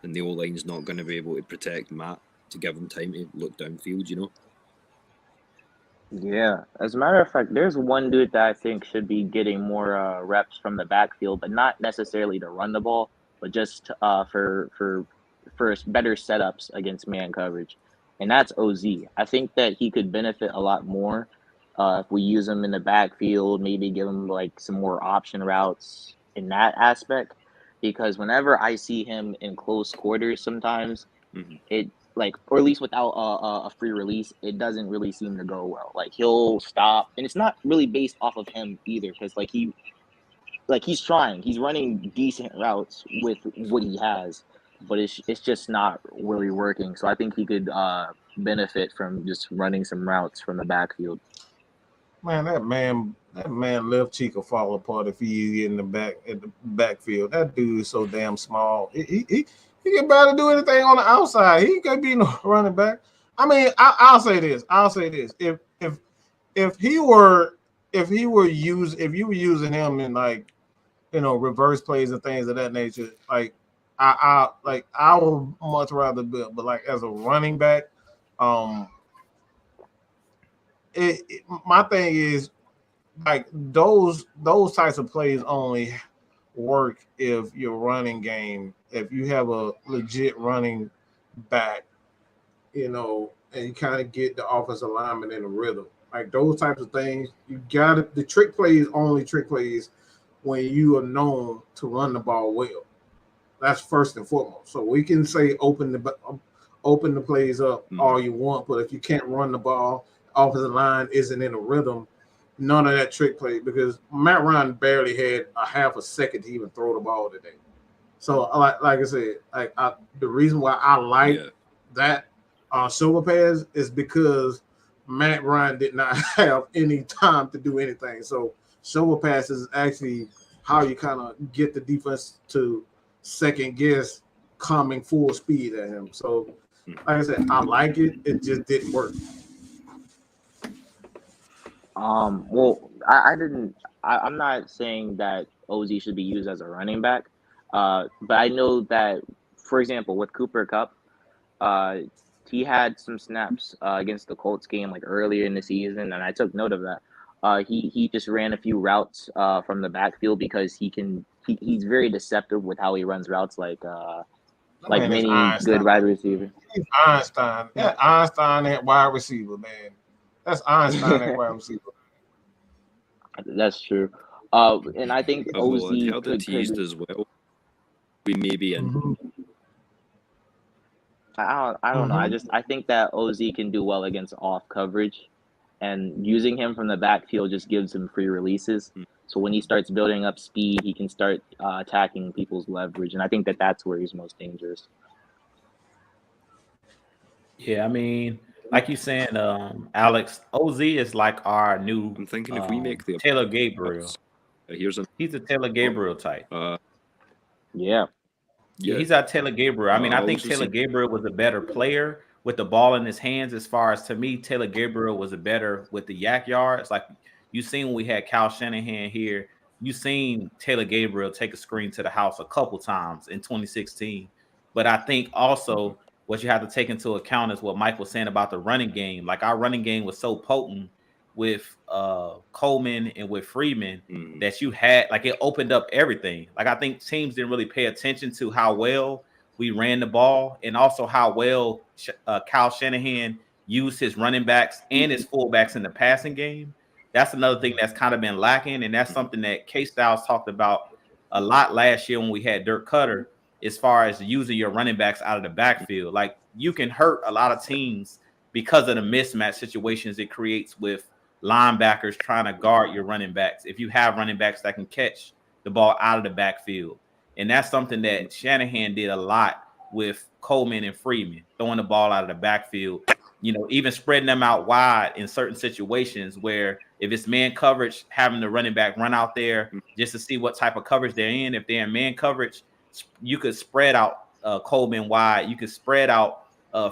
and the O-line's not going to be able to protect Matt to give him time to look downfield, you know? Yeah, as a matter of fact, there's one dude that I think should be getting more reps from the backfield, but not necessarily to run the ball, but just for better setups against man coverage, and that's OZ. I think that he could benefit a lot more if we use him in the backfield, maybe give him like some more option routes in that aspect, because whenever I see him in close quarters, sometimes it like, or at least without a free release, it doesn't really seem to go well. Like he'll stop, and it's not really based off of him either, because he's trying, he's running decent routes with what he has, but it's just not really working. So I think he could benefit from just running some routes from the backfield. Man, that man left cheek will fall apart if he in the backfield. That dude is so damn small. He can barely do anything on the outside. He could be no running back. I mean, I'll say this. If you were using him in like, reverse plays and things of that nature, like I would much rather be, but like as a running back, my thing is like those types of plays only work if your running game, if you have a legit running back, and you kind of get the offensive lineman in a rhythm. Like those types of things, you got it. The trick plays only trick plays when you are known to run the ball well. That's first and foremost. So we can say open the plays up all you want, but if you can't run the ball, offensive line isn't in a rhythm, none of that trick play, because Matt Ryan barely had a half a second to even throw the ball today. So like I said, the reason why I like that shoulder pass is because Matt Ryan did not have any time to do anything. So shoulder pass is actually how you kind of get the defense to second guess coming full speed at him. So Like I said, I like it. It just didn't work. Well, I didn't. I'm not saying that OZ should be used as a running back. But I know that, for example, with Cooper Cup, uh, he had some snaps against the Colts game like earlier in the season, and I took note of that. He just ran a few routes from the backfield because he's very deceptive with how he runs routes, like Man, that's many good Einstein. wide receivers. He's Einstein. That Einstein at wide receiver, man. That's Einstein at wide receiver. That's true. And I think Well, OZ I'd heard it teased as well. We may be in. Mhm. I don't know. Mhm. I think that OZ can do well against off coverage, and using him from the backfield just gives him free releases. So when he starts building up speed, he can start attacking people's leverage, and I think that that's where he's most dangerous. Yeah, I mean, like you saying, Alex, OZ is like our new I'm thinking if we make the Taylor Gabriel. here's a He's a Taylor Gabriel type. Yeah. Yeah, he's our Taylor Gabriel. I mean, I think also Taylor see- Gabriel was a better player with the ball in his hands. As far as to me, Taylor Gabriel was a better with the yak yards. Like you seen when we had Kyle Shanahan here, you seen Taylor Gabriel take a screen to the house a couple times in 2016. But I think also what you have to take into account is what Mike was saying about the running game. Like our running game was so potent with Coleman and with Freeman that you had, like, it opened up everything. Like I think teams didn't really pay attention to how well we ran the ball and also how well Kyle Shanahan used his running backs and his fullbacks in the passing game. That's another thing that's kind of been lacking, and that's something that K-Styles talked about a lot last year when we had Dirk Cutter, as far as using your running backs out of the backfield. Like you can hurt a lot of teams because of the mismatch situations it creates with linebackers trying to guard your running backs. If you have running backs that can catch the ball out of the backfield. And that's something that Shanahan did a lot with Coleman and Freeman, throwing the ball out of the backfield, even spreading them out wide in certain situations where if it's man coverage, having the running back run out there just to see what type of coverage they're in. If they're in man coverage, you could spread out Coleman wide. You could spread out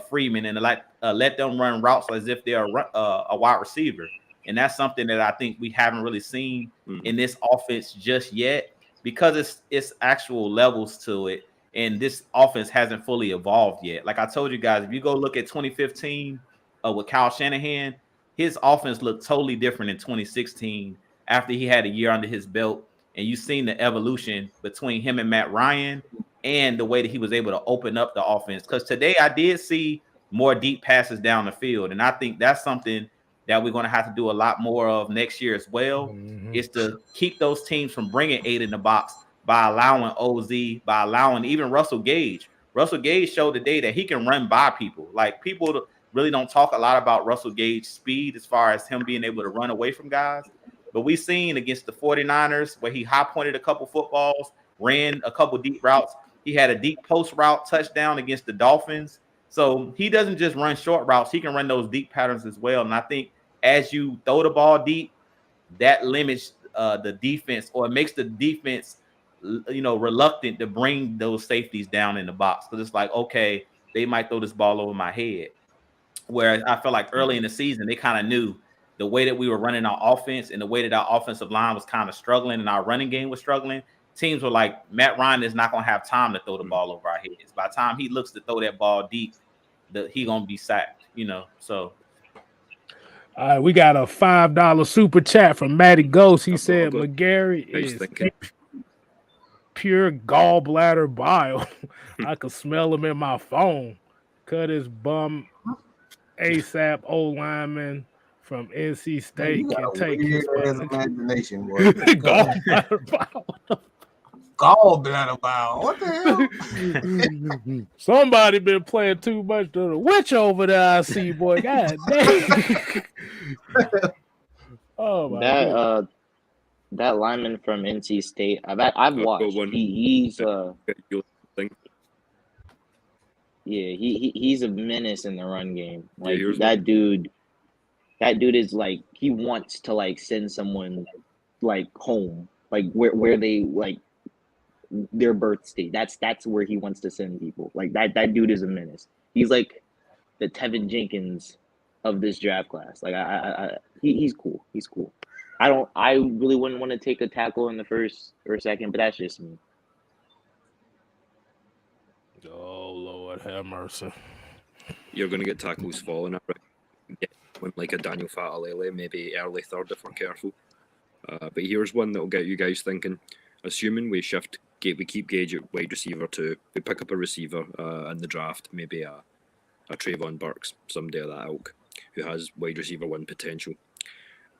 Freeman and let them run routes as if they're a wide receiver. And that's something that I think we haven't really seen in this offense just yet, because it's actual levels to it. And this offense hasn't fully evolved yet. Like I told you guys, if you go look at 2015 with Kyle Shanahan, his offense looked totally different in 2016 after he had a year under his belt. And you've seen the evolution between him and Matt Ryan and the way that he was able to open up the offense. Because today I did see more deep passes down the field. And I think that's something that we're going to have to do a lot more of next year as well, is to keep those teams from bringing 8 in the box by allowing OZ, by allowing even Russell Gage. Russell Gage showed today that he can run by people. Like, people really don't talk a lot about Russell Gage's speed as far as him being able to run away from guys. But we've seen against the 49ers where he high-pointed a couple footballs, ran a couple deep routes. He had a deep post route touchdown against the Dolphins. So he doesn't just run short routes. He can run those deep patterns as well. And I think as you throw the ball deep, that limits the defense, or it makes the defense, reluctant to bring those safeties down in the box. Because it's like, okay, they might throw this ball over my head. Whereas I feel like early in the season, they kind of knew the way that we were running our offense and the way that our offensive line was kind of struggling and our running game was struggling. Teams were like, Matt Ryan is not going to have time to throw the ball over our heads. By the time he looks to throw that ball deep, he going to be sacked, so. All right, we got a $5 super chat from Matty Ghost. He said McGarry is pure gallbladder bile. I could smell him in my phone. Cut his bum ASAP. Old lineman from NC State can take his imagination. gallbladder bile. Gallbladder bile. What the hell? Somebody been playing too much to the witch over there. I see, boy. God damn. Oh my God. That lineman from NC State, I've watched. He's he's a menace in the run game. Like that dude is like, he wants to like send someone like home, like where they like their birth state. That's where he wants to send people. Like that dude is a menace. He's like the Tevin Jenkins of this draft class. Like he's cool. He's cool. I really wouldn't want to take a tackle in the first or second, but that's just me. Oh Lord, have mercy. You're going to get tackles falling around. Get one like a Daniel Fatalele, maybe early third if we're careful. But here's one that will get you guys thinking. Assuming we keep Gage at wide receiver 2, we pick up a receiver in the draft, maybe a Trayvon Burks, somebody of that ilk, who has wide receiver 1 potential.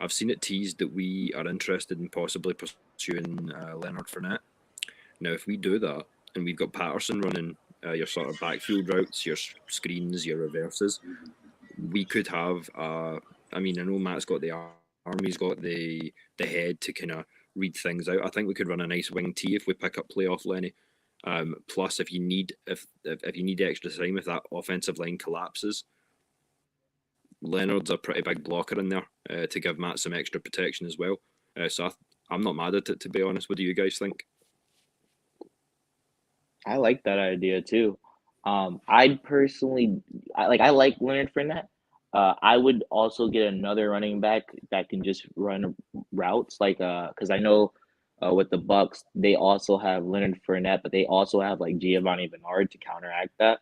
I've seen it teased that we are interested in possibly pursuing Leonard Fournette. Now, if we do that, and we've got Patterson running your sort of backfield routes, your screens, your reverses, we could have, I know Matt's got the arm, he's got the head to kind of read things out. I think we could run a nice wing tee if we pick up playoff Lenny. Plus, if you need extra time, if that offensive line collapses, Leonard's a pretty big blocker in there to give Matt some extra protection as well. So I'm not mad at it, to be honest. What do you guys think? I like that idea too. I'd personally, I like Leonard Fournette. I would also get another running back that can just run routes, because I know with the Bucks they also have Leonard Fournette, but they also have like Giovanni Bernard to counteract that.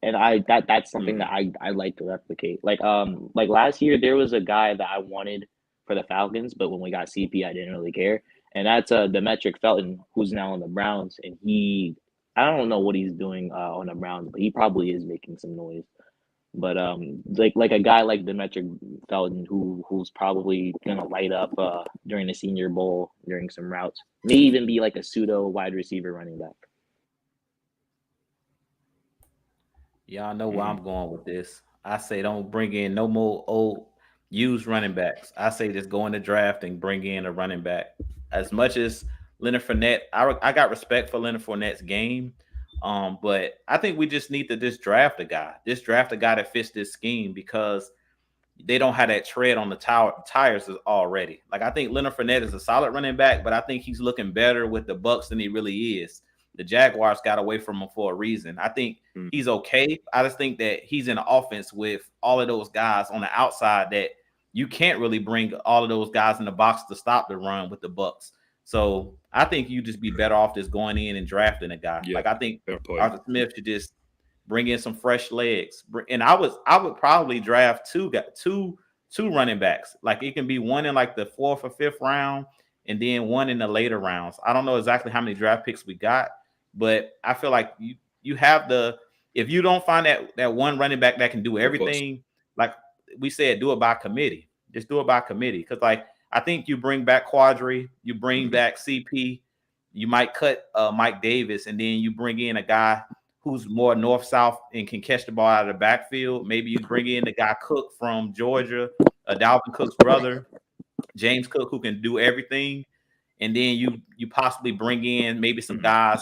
And that's something that I like to replicate. Like last year there was a guy that I wanted for the Falcons, but when we got CP, I didn't really care. And that's Demetric Felton, who's now on the Browns, and I don't know what he's doing on the Browns, but he probably is making some noise. But like a guy like Demetric Felton, who's probably gonna light up during the Senior Bowl during some routes, may even be like a pseudo wide receiver running back. Y'all know where I'm going with this. I say don't bring in no more old used running backs. I say just go in the draft and bring in a running back. As much as Leonard Fournette, I got respect for Leonard Fournette's game, but I think we just need to just draft a guy. Just draft a guy that fits this scheme because they don't have that tread on the tires already. Like I think Leonard Fournette is a solid running back, but I think he's looking better with the Bucks than he really is. The Jaguars got away from him for a reason. I think he's okay. I just think that he's in an offense with all of those guys on the outside that you can't really bring all of those guys in the box to stop the run with the Bucks. So I think you just be better off just going in and drafting a guy. Yeah, like I think Arthur Smith should just bring in some fresh legs. And I would probably draft two running backs. Like it can be one in like the 4th or 5th round, and then one in the later rounds. I don't know exactly how many draft picks we got, but I feel like you have if you don't find that one running back that can do everything, like we said, do it by committee. Just do it by committee. Because like I think you bring back Quadri, you bring back CP, you might cut Mike Davis, and then you bring in a guy who's more north-south and can catch the ball out of the backfield. Maybe you bring in the guy Cook from Georgia, Dalvin Cook's brother, James Cook, who can do everything. And then you possibly bring in maybe some guys,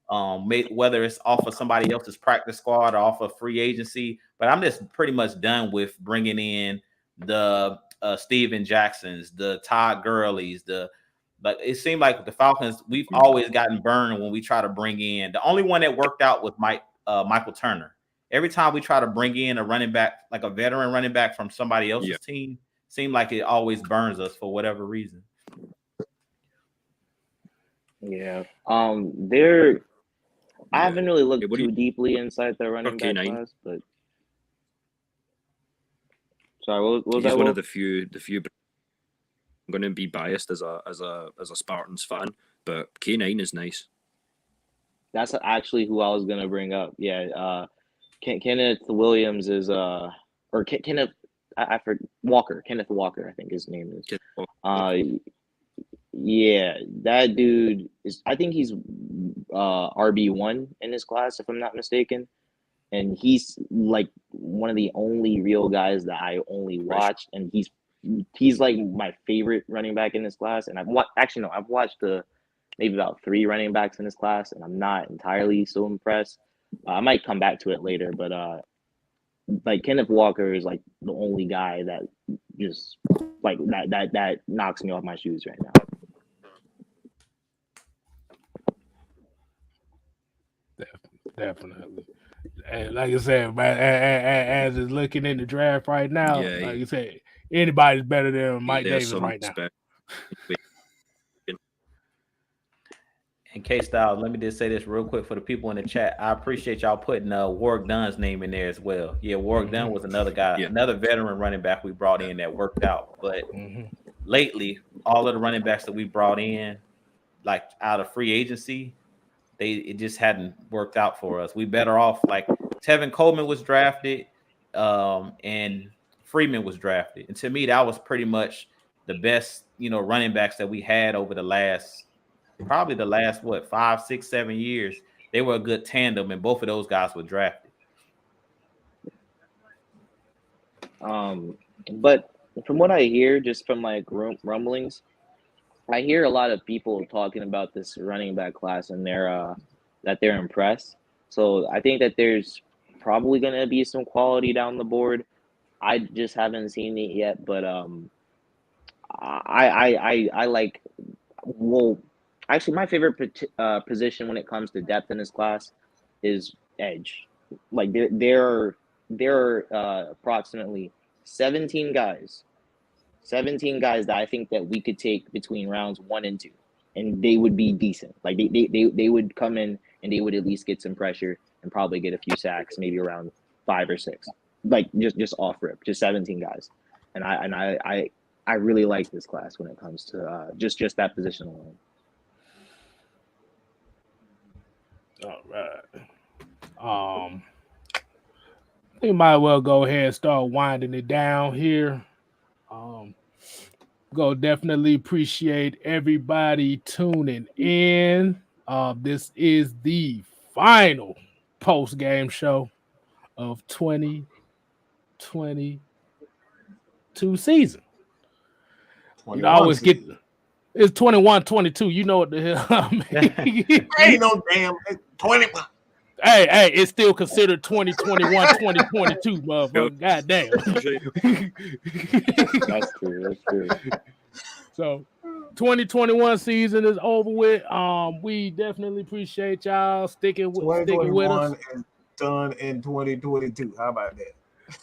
whether it's off of somebody else's practice squad or off of free agency. But I'm just pretty much done with bringing in the Steven Jacksons, the Todd Gurleys, but it seemed like with the Falcons, we've always gotten burned when we try to bring in. The only one that worked out was Michael Turner. Every time we try to bring in a running back, like a veteran running back from somebody else's team, seemed like it always burns us for whatever reason. Yeah. I haven't really looked too deeply inside the running back class, but sorry, what was that? He's one of the few. I'm going to be biased as a Spartans fan, but K9 is nice. That's actually who I was going to bring up. Yeah, Kenneth Williams is or Kenneth. I forget Walker. Kenneth Walker, I think his name is. Yeah, that dude is. I think he's RB1 in his class, if I'm not mistaken, and he's like one of the only real guys that I only watched, and he's like my favorite running back in this class. And I've watched maybe about 3 running backs in this class, and I'm not entirely so impressed. I might come back to it later, but like Kenneth Walker is like the only guy that just like that knocks me off my shoes right now. Definitely. And like I said, man, as is looking in the draft right now, Yeah, like you said, anybody's better than Mike there's Davis some right now. spec. And K Style, let me just say this real quick for the people in the chat. I appreciate y'all putting Warwick Dunn's name in there as well. Yeah, Warwick Dunn was another guy, another veteran running back we brought in that worked out. But lately, all of the running backs that we brought in, like out of free agency, it just hadn't worked out for us. We better off like Tevin Coleman was drafted, and Freeman was drafted. And to me, that was pretty much the best, running backs that we had over the last 5, 6, 7 years. They were a good tandem, and both of those guys were drafted. But from what I hear, just from like rumblings, I hear a lot of people talking about this running back class and that they're impressed. So I think that there's probably going to be some quality down the board. I just haven't seen it yet, but I like. Well, actually, my favorite position when it comes to depth in this class is edge. Like there are approximately 17 guys that I think that we could take between rounds 1 and 2, and they would be decent. Like they would come in and they would at least get some pressure and probably get a few sacks, maybe around 5 or 6. Like just off rip, just 17 guys, and I really like this class when it comes to just that position alone. All right. We might well go ahead and start winding it down here. Go definitely appreciate everybody tuning in. This is the final post-game show of 2022 season. You always get it's 21-22. You know what the hell I mean? Ain't no damn 21. Hey, it's still considered 2021-2022, motherfucker. God damn. That's true. So 2021 season is over with. We definitely appreciate y'all sticking with us. 2021 is done in 2022. How about that?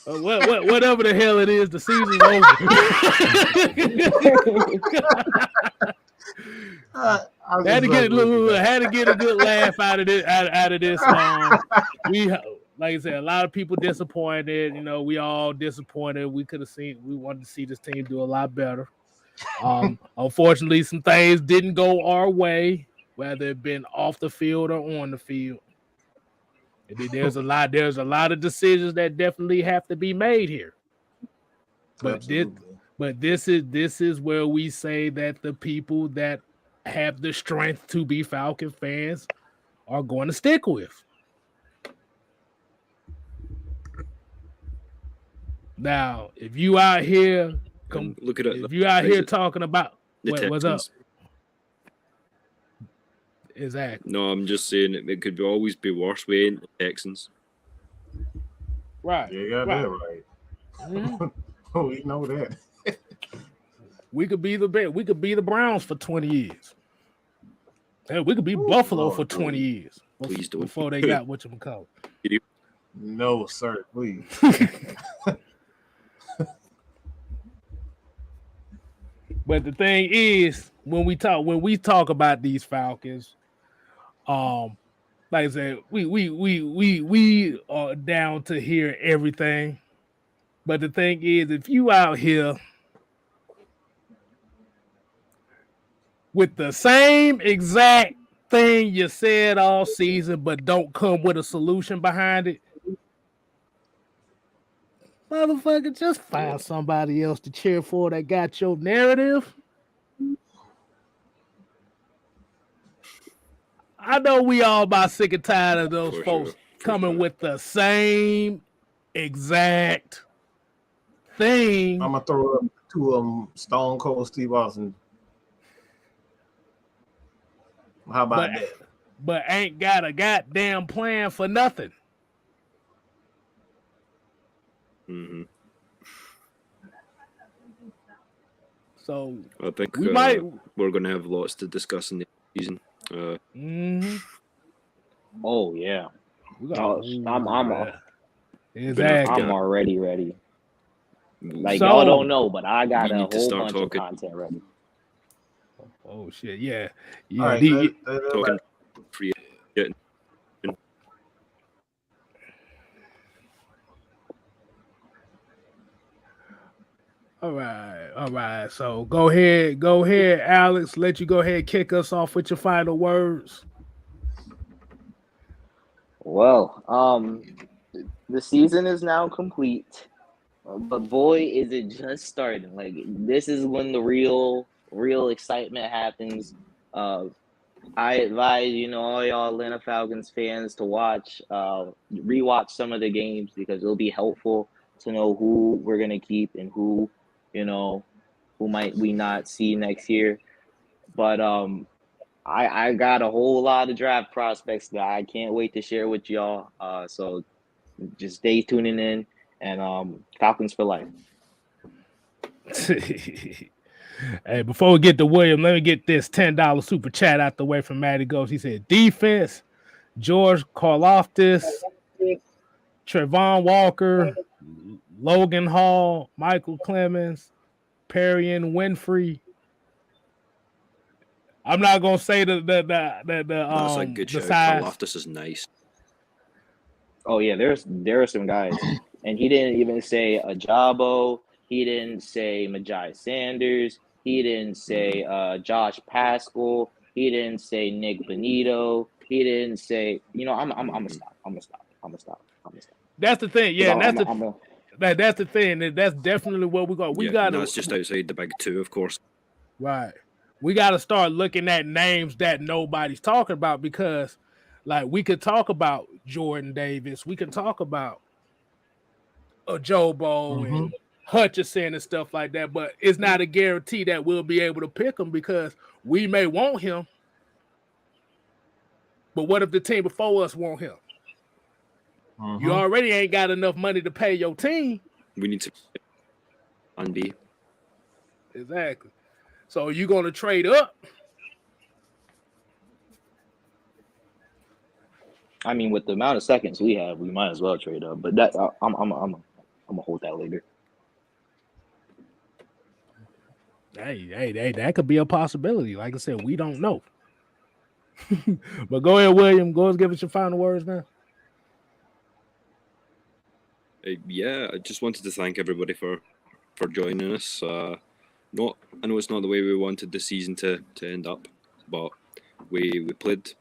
Whatever the hell it is, the season's over. Had to get a good laugh out of this. We, like I said, a lot of people disappointed. We all disappointed. We wanted to see this team do a lot better. Unfortunately, some things didn't go our way, whether it been off the field or on the field. There's a lot of decisions that definitely have to be made here. But this is where we say that the people that have the strength to be Falcon fans are going to stick with. Now, if you out here look at it, if you out here talking about what's up. Exactly. No, I'm just saying it could always be worse. We ain't the Texans. Right. Yeah, you got that right. Mm-hmm. We know that. We could be the Browns for 20 years. Hey, we could be Buffalo for 20 years. Please don't. Before they got whatchamacallit. No, sir, please. But the thing is, when we talk about these Falcons, like I said, we are down to hear everything. But the thing is, if you out here with the same exact thing you said all season, but don't come with a solution behind it, motherfucker, just find somebody else to cheer for that got your narrative. I know we all about sick and tired of those folks coming with the same exact thing. I'm gonna throw up to Stone Cold Steve Austin. How about that? But ain't got a goddamn plan for nothing. Mm-hmm. So I think we're going to have lots to discuss in the season. Oh yeah. We got. I'm already ready. Like, So- y'all don't know, but I got We a need to whole start bunch talking. of content ready. Oh shit! Yeah. All right, Talking free getting All right. So go ahead, Alex. Let you go ahead and kick us off with your final words. Well, the season is now complete, but boy, is it just starting. Like, this is when the real excitement happens. I advise, all y'all Atlanta Falcons fans to rewatch some of the games, because it'll be helpful to know who we're gonna keep and who might we not see next year. But I got a whole lot of draft prospects that I can't wait to share with y'all. So just stay tuning in, and Falcons for life. Hey, before we get to William, let me get this $10 super chat out the way from Matty Ghost. He said defense, George Karloftis, Trevon Walker, Logan Hall, Michael Clemens, Perrion Winfrey. I'm not gonna say that's a good the show. size. Karloftis is nice. Oh yeah, there are some guys, and he didn't even say Ajabo. He didn't say Majai Sanders. He didn't say Josh Pascal. He didn't say Nick Benito. He didn't say, I'm gonna stop. That's the thing, yeah. I'm That's the thing. That's definitely what we got. We got that's just outside the big two, of course. Right. We got to start looking at names that nobody's talking about, because, like, we could talk about Jordan Davis, we can talk about Jobo and Hutchinson and stuff like that, but it's not a guarantee that we'll be able to pick him, because we may want him. But what if the team before us want him? You already ain't got enough money to pay your team. We need to plan B. Exactly. So you going to trade up? I mean, with the amount of seconds we have, we might as well trade up. But that I'm gonna hold that later. Hey, that could be a possibility. Like I said, we don't know. But go ahead, William. Go and give us your final words now. Yeah, I just wanted to thank everybody for joining us. I know it's not the way we wanted the season to end up, but we played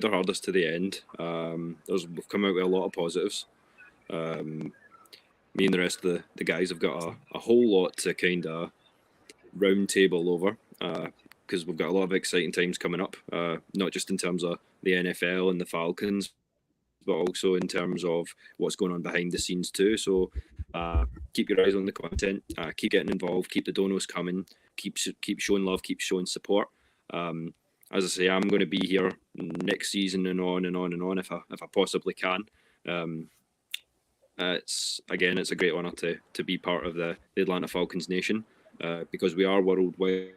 our hardest to the end. We've come out with a lot of positives. Me and the rest of the guys have got a whole lot to kind of round table over, because we've got a lot of exciting times coming up, not just in terms of the NFL and the Falcons, but also in terms of what's going on behind the scenes too. So keep your eyes on the content, keep getting involved, keep the donos coming, keep showing love, keep showing support. As I say, I'm going to be here next season and on and on and on if I possibly can. It's a great honor to be part of the Atlanta Falcons nation, because we are worldwide.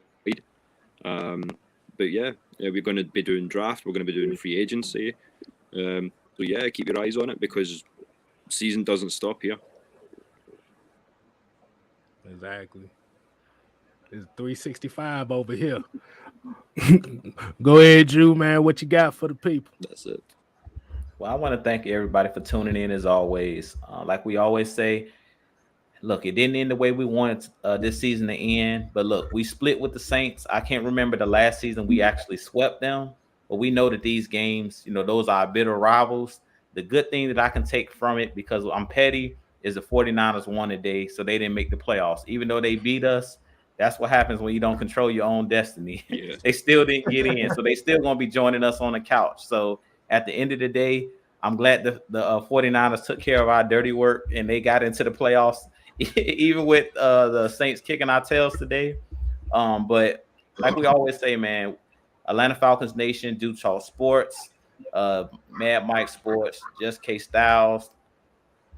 But yeah, we're going to be doing draft. We're going to be doing free agency. So yeah, keep your eyes on it, because season doesn't stop here. Exactly. It's 365 over here. Go ahead, Drew, man. What you got for the people? That's it. Well, I want to thank everybody for tuning in as always. Like we always say, look, it didn't end the way we wanted this season to end, but look, we split with the Saints. I can't remember the last season we actually swept them, but we know that these games, those are our bitter rivals. The good thing that I can take from it, because I'm petty, is the 49ers won today, so they didn't make the playoffs. Even though they beat us, that's what happens when you don't control your own destiny. Yeah. They still didn't get in, so they still going to be joining us on the couch. So at the end of the day, I'm glad the 49ers took care of our dirty work and they got into the playoffs, even with the Saints kicking our tails today. But like we always say, man, Atlanta Falcons Nation, do talk sports, Mad Mike Sports, Just K Styles.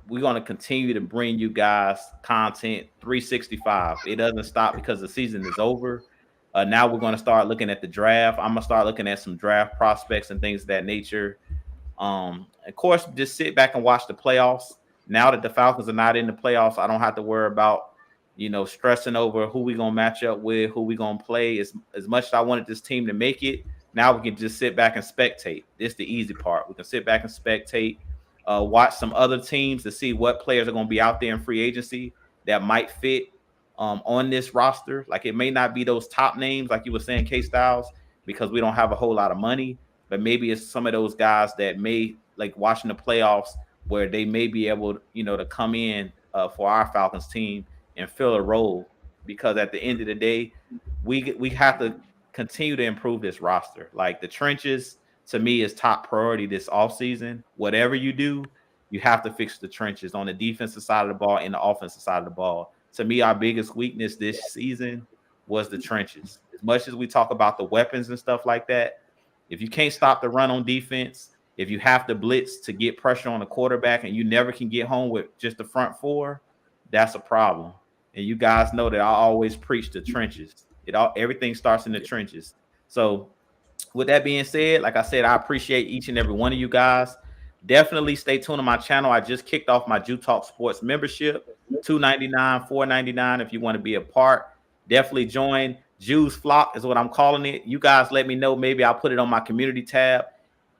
We're going to continue to bring you guys content 365. It doesn't stop because the season is over. Now we're going to start looking at the draft. I'm going to start looking at some draft prospects and things of that nature. Of course, just sit back and watch the playoffs. Now that the Falcons are not in the playoffs, I don't have to worry about, stressing over who we gonna match up with, who we gonna play. As much as I wanted this team to make it, now we can just sit back and spectate. This is the easy part. We can sit back and spectate, watch some other teams to see what players are gonna be out there in free agency that might fit on this roster. Like, it may not be those top names, like you were saying, K-Styles, because we don't have a whole lot of money, but maybe it's some of those guys that may, like, watching the playoffs, where they may be able, to come in for our Falcons team and fill a role. Because at the end of the day, we have to continue to improve this roster. Like, the trenches, to me, is top priority this offseason. Whatever you do, you have to fix the trenches on the defensive side of the ball and the offensive side of the ball. To me, our biggest weakness this season was the trenches. As much as we talk about the weapons and stuff like that, if you can't stop the run on defense, if you have to blitz to get pressure on the quarterback and you never can get home with just the front four, that's a problem. And you guys know that I always preach the trenches. Everything starts in the trenches. So with that being said, like I said, I appreciate each and every one of you guys. Definitely stay tuned to my channel. I just kicked off my Jew Talk Sports membership, $2.99, $4.99 if you want to be a part. Definitely join. Jews Flock is what I'm calling it. You guys let me know. Maybe I'll put it on my community tab.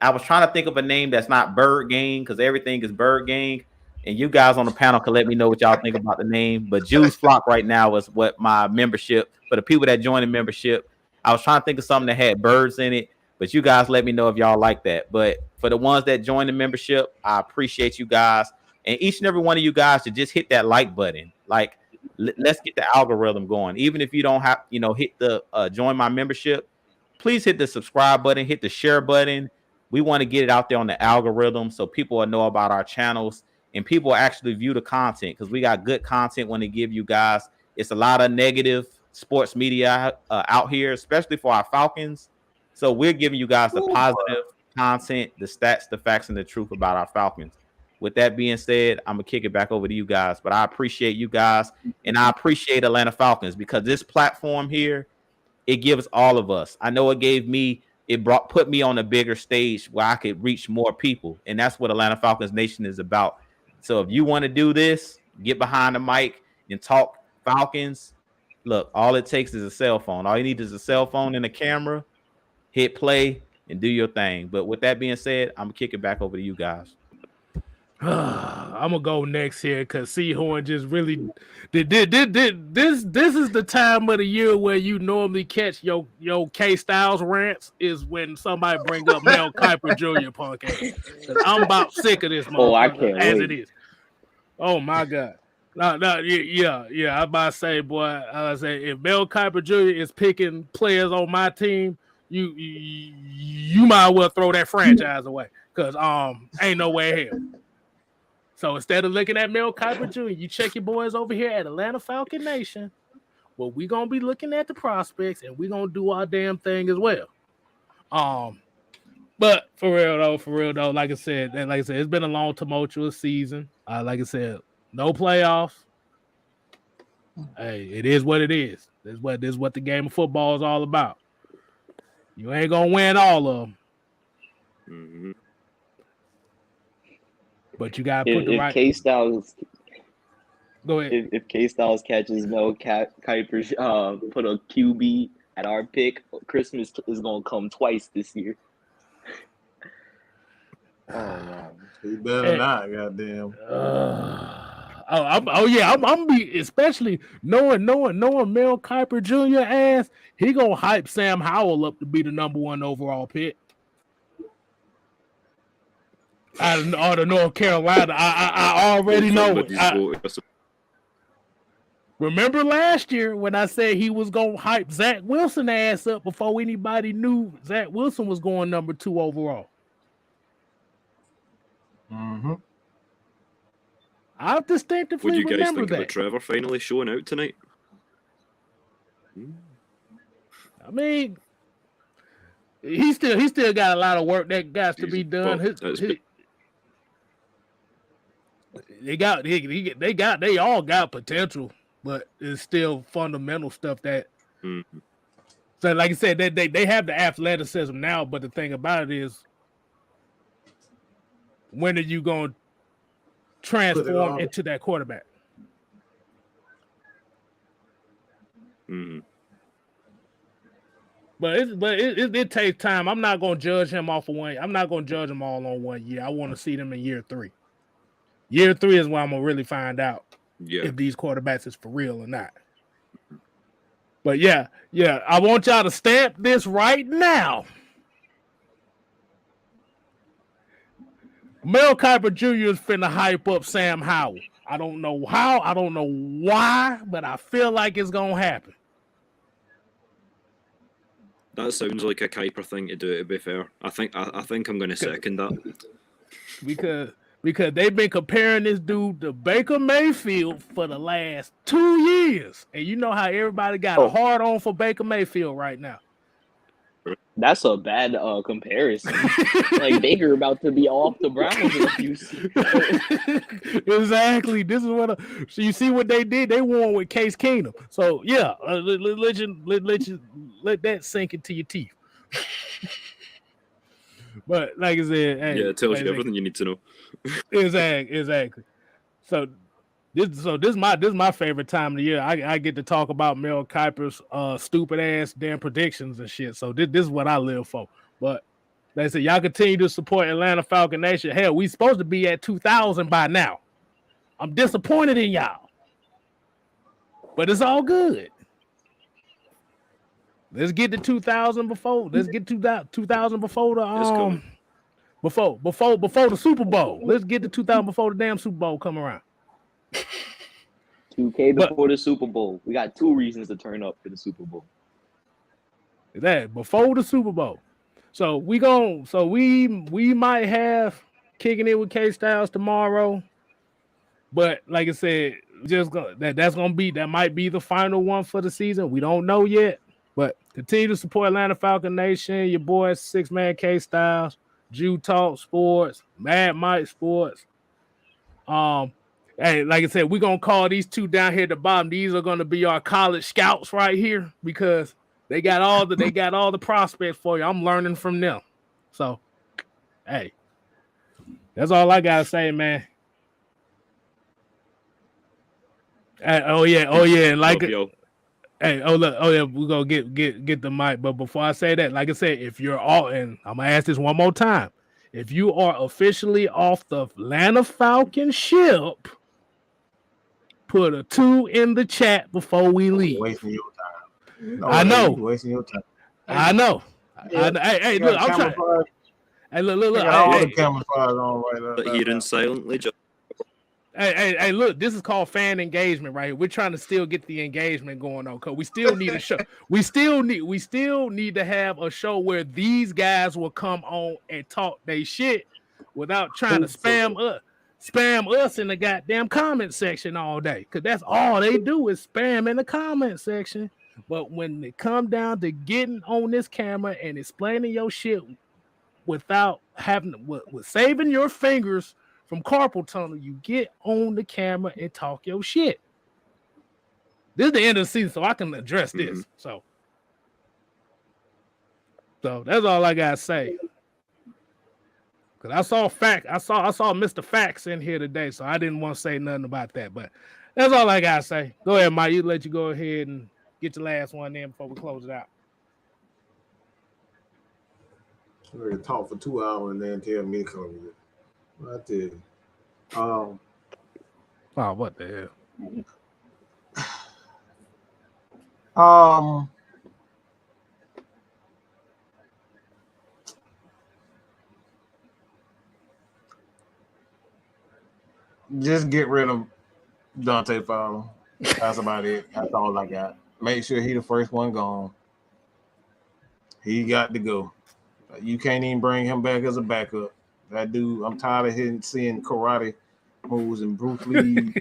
I was trying to think of a name that's not Bird Gang, because everything is Bird Gang. And you guys on the panel can let me know what y'all think about the name. But Jews Flock right now is what my membership, for the people that join the membership. I was trying to think of something that had birds in it, but you guys let me know if y'all like that. But for the ones that join the membership, I appreciate you guys. And each and every one of you guys to just hit that like button. Like, let's get the algorithm going. Even if you don't have, hit the join my membership, please hit the subscribe button, hit the share button. We want to get it out there on the algorithm so people will know about our channels and people actually view the content, because we got good content when they give you guys. It's a lot of negative sports media out here, especially for our Falcons. So we're giving you guys the positive content, the stats, the facts, and the truth about our Falcons. With that being said, I'm going to kick it back over to you guys. But I appreciate you guys, and I appreciate Atlanta Falcons, because this platform here, it gives all of us. I know put me on a bigger stage where I could reach more people, and that's what Atlanta Falcons Nation is about. So if you want to do this, get behind the mic and talk Falcons. Look, all it takes is a cell phone. All you need is a cell phone and a camera. Hit play and do your thing. But with that being said, I'm gonna kick it back over to you guys. I'm gonna go next here because Seahorn just really did. This is the time of the year where you normally catch your K Styles rants, is when somebody bring up Mel Kiper Jr. punk ass. I'm about sick of this motherfucker I can't as wait. it is. Oh my god. No, yeah. I about to say, boy. I say if Mel Kiper Jr. is picking players on my team, you might well throw that franchise away, because ain't no way here. So instead of looking at Mel Kiper Jr., you check your boys over here at Atlanta Falcon Nation. Well, we're gonna be looking at the prospects, and we're gonna do our damn thing as well. But for real though, like I said, it's been a long, tumultuous season. Like I said, no playoffs. Hey, it is what it is. This is what the game of football is all about. You ain't gonna win all of them. Mm-hmm. But you gotta put the right. K-Styles, Go ahead. if K-Styles catches Mel Kiper, put a QB at our pick, Christmas is gonna come twice this year. Oh man, he better not, goddamn. I'm be, especially knowing Mel Kiper Jr. ass, he gonna hype Sam Howell up to be the number 1 overall pick out of North Carolina. I already know it. Remember last year when I said he was gonna hype Zach Wilson ass up before anybody knew Zach Wilson was going number 2 overall? Mm-hmm. I distinctively What do you guys remember think that. about Trevor finally showing out tonight? I mean, he still got a lot of work that got to be done. They all got potential, but it's still fundamental stuff that. Mm-hmm. So, like I said, they have the athleticism now, but the thing about it is, when are you going to transform into that quarterback? Mm-hmm. But it takes time. I'm not going to judge him off of one. I'm not going to judge them all on 1 year. I want to see them in year 3. Year 3 is where I'm going to really find out if these quarterbacks is for real or not. But yeah, I want y'all to stamp this right now. Mel Kiper Jr. is finna hype up Sam Howell. I don't know how, I don't know why, but I feel like it's gonna happen. That sounds like a Kuiper thing to do, to be fair. I think I'm going to second that. Because they've been comparing this dude to Baker Mayfield for the last 2 years. And you know how everybody got a hard on for Baker Mayfield right now. That's a bad comparison. Like Baker about to be off the Browns in a few seasons. Exactly. This is what so you see what they did. They won with Case Keenum. So yeah, let that sink into your teeth. But like I said, hey, it tells you everything you need to know. Exactly. So this is my favorite time of the year. I get to talk about Mel Kiper's stupid ass damn predictions and shit. So this is what I live for. But like I said, y'all continue to support Atlanta Falcon Nation. Hell, we supposed to be at 2,000 by now. I'm disappointed in y'all, but it's all good. Let's get to 2,000 before. Let's get to 2,000 before the before the Super Bowl. Let's get to 2,000 before the damn Super Bowl come around. 2K before the Super Bowl. We got 2 reasons to turn up for the Super Bowl. That before the Super Bowl. So we might have kicking it with K Styles tomorrow. But like I said, that might be the final one for the season. We don't know yet. But continue to support Atlanta Falcon Nation, your boy 6-Man K Styles, Jew Talk Sports, Mad Mike Sports. Hey, like I said, we're gonna call these 2 down here at the bottom. These are gonna be our college scouts right here because they got all the prospects for you. I'm learning from them. So, hey, that's all I gotta say, man. Oh yeah, like hey, we're gonna get the mic. But before I say that, like I said, if you're all, and I'm gonna ask this one more time, if you are officially off the Atlanta Falcon ship, put a 2 in the chat before we leave. Wasting your time. I know. Wasting your time. I know. Yeah. Hey, look, I'm trying. Hey, look. All the camouflage on right But hearing silently, just Hey, look, this is called fan engagement right here. We're trying to still get the engagement going on because we still need a show. We still need to have a show where these guys will come on and talk their shit without trying to spam us in the goddamn comment section all day. Because that's all they do is spam in the comment section. But when it come down to getting on this camera and explaining your shit without having with saving your fingers from carpal tunnel, you get on the camera and talk your shit. This is the end of the season, so I can address this. Mm-hmm. So that's all I gotta say. Cause I saw Mr. Facts in here today, so I didn't want to say nothing about that. But that's all I gotta say. Go ahead, Mike. Let you go ahead and get your last one in before we close it out. We're gonna talk for 2 hours and then tell me to close it. I did. Oh, what the hell? Just get rid of Dante Fowler. That's about it. That's all I got. Make sure he the first one gone. He got to go. You can't even bring him back as a backup. That dude, I'm tired of seeing karate moves and Bruce Lee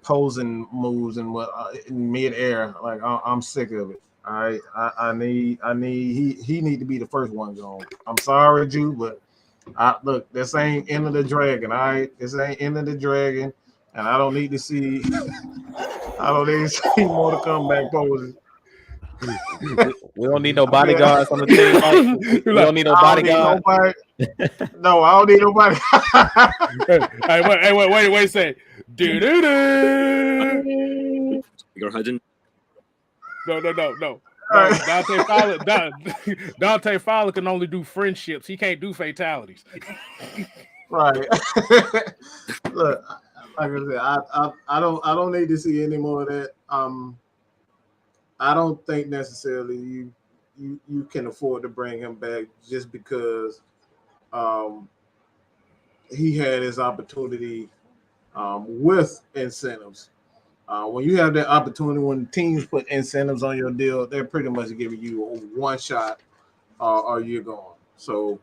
posing moves and what in midair. Like I'm sick of it. All right, I need he need to be the first one gone. I'm sorry, Jew, but look, this ain't End of the Dragon. All right, this ain't End of the Dragon, and I don't need to see more to come back poses. We don't need no bodyguards on the team. Mike. We don't need no bodyguard. No, I don't need nobody. Wait a second. Do. You're hiding. No. Right. Dante Fowler can only do friendships. He can't do fatalities. Right. Look, like I said, I don't need to see any more of that. I don't think necessarily you can afford to bring him back just because he had his opportunity with incentives. When you have that opportunity, when teams put incentives on your deal, they're pretty much giving you a one shot or you're gone. So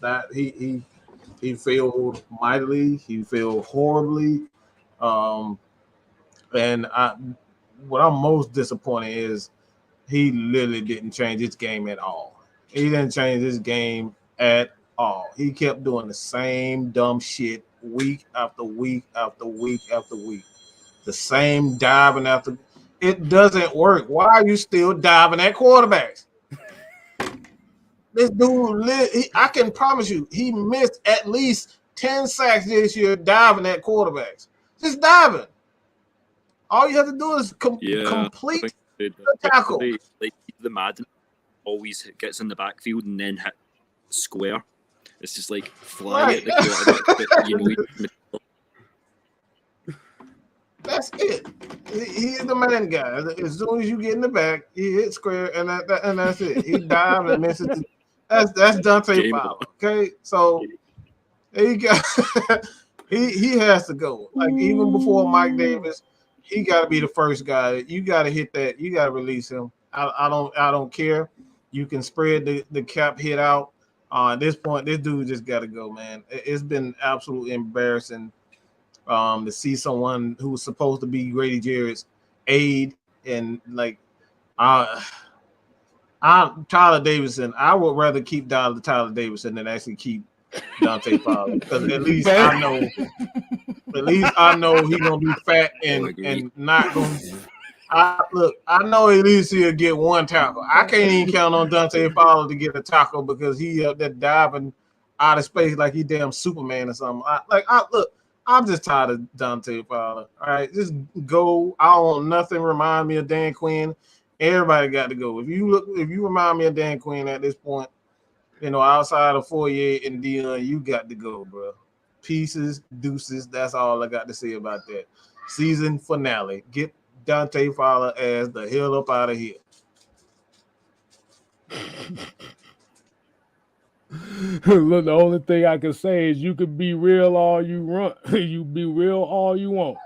that he failed mightily. He failed horribly. And what I'm most disappointed is he literally didn't change his game at all. He didn't change his game at all. He kept doing the same dumb shit week after week after week after week. The same diving after. It doesn't work. Why are you still diving at quarterbacks? This dude, I can promise you, he missed at least 10 sacks this year diving at quarterbacks. Just diving. All you have to do is complete the tackle. Like the Madden always gets in the backfield and then hit square. It's just like fly at the quarterback, but That's it. He's the man guy. As soon as you get in the back, he hits square, and that's it. He dives and misses. That's Dante Fowler. Okay, so he got he has to go. Like even before Mike Davis, he got to be the first guy. You got to hit that. You got to release him. I don't care. You can spread the cap hit out. At this point, this dude just got to go, man. It's been absolutely embarrassing. To see someone who's supposed to be Grady Jarrett's aide and like Tyler Davidson, I would rather keep Tyler Davidson than actually keep Dante Fowler because at least I know he's gonna be fat and not gonna. I know at least he'll get one tackle. I can't even count on Dante Fowler to get a tackle because he up there diving out of space like he damn Superman or something. I'm just tired of Dante Fowler. All right, just go. I don't want nothing remind me of Dan Quinn. Everybody got to go. If you remind me of Dan Quinn at this point, outside of Fourier and Dion, you got to go, bro. Pieces, deuces. That's all I got to say about that. Season finale. Get Dante Fowler as the hell up out of here. Look, the only thing I can say is you can be real all you want. You be real all you want.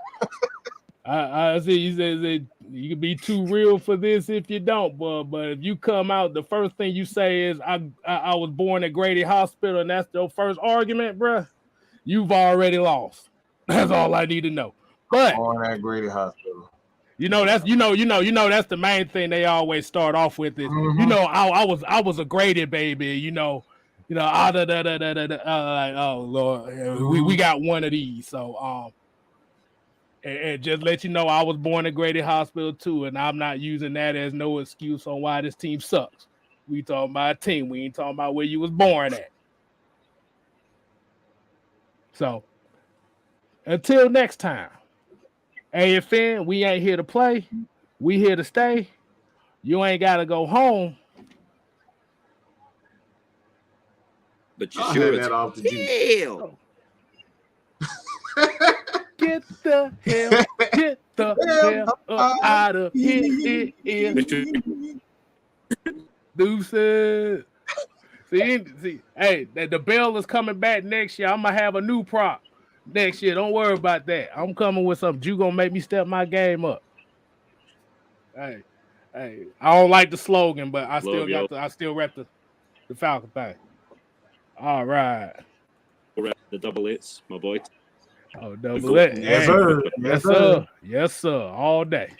I see you said that you can be too real for this if you don't, but if you come out, the first thing you say is I was born at Grady Hospital, and that's your first argument, bruh, you've already lost. That's all I need to know. But born at Grady Hospital. That's that's the main thing they always start off with is I was a Grady baby, oh Lord, we got one of these. So and just let you know I was born at Grady Hospital too, and I'm not using that as no excuse on why this team sucks. We talking about a team. We ain't talking about where you was born at. So until next time, AFN, we ain't here to play. We here to stay. You ain't gotta go home. But you sure that off the hell. Get the hell up out of here. Deuces. See, hey, the bell is coming back next year. I'm gonna have a new prop next year. Don't worry about that. I'm coming with something. You gonna make me step my game up. Hey, I don't like the slogan, but I still rep the Falcon thing. All right. The double eights, my boy. Oh, double eight. Yes, sir. Yes, sir. Yes, sir. All day.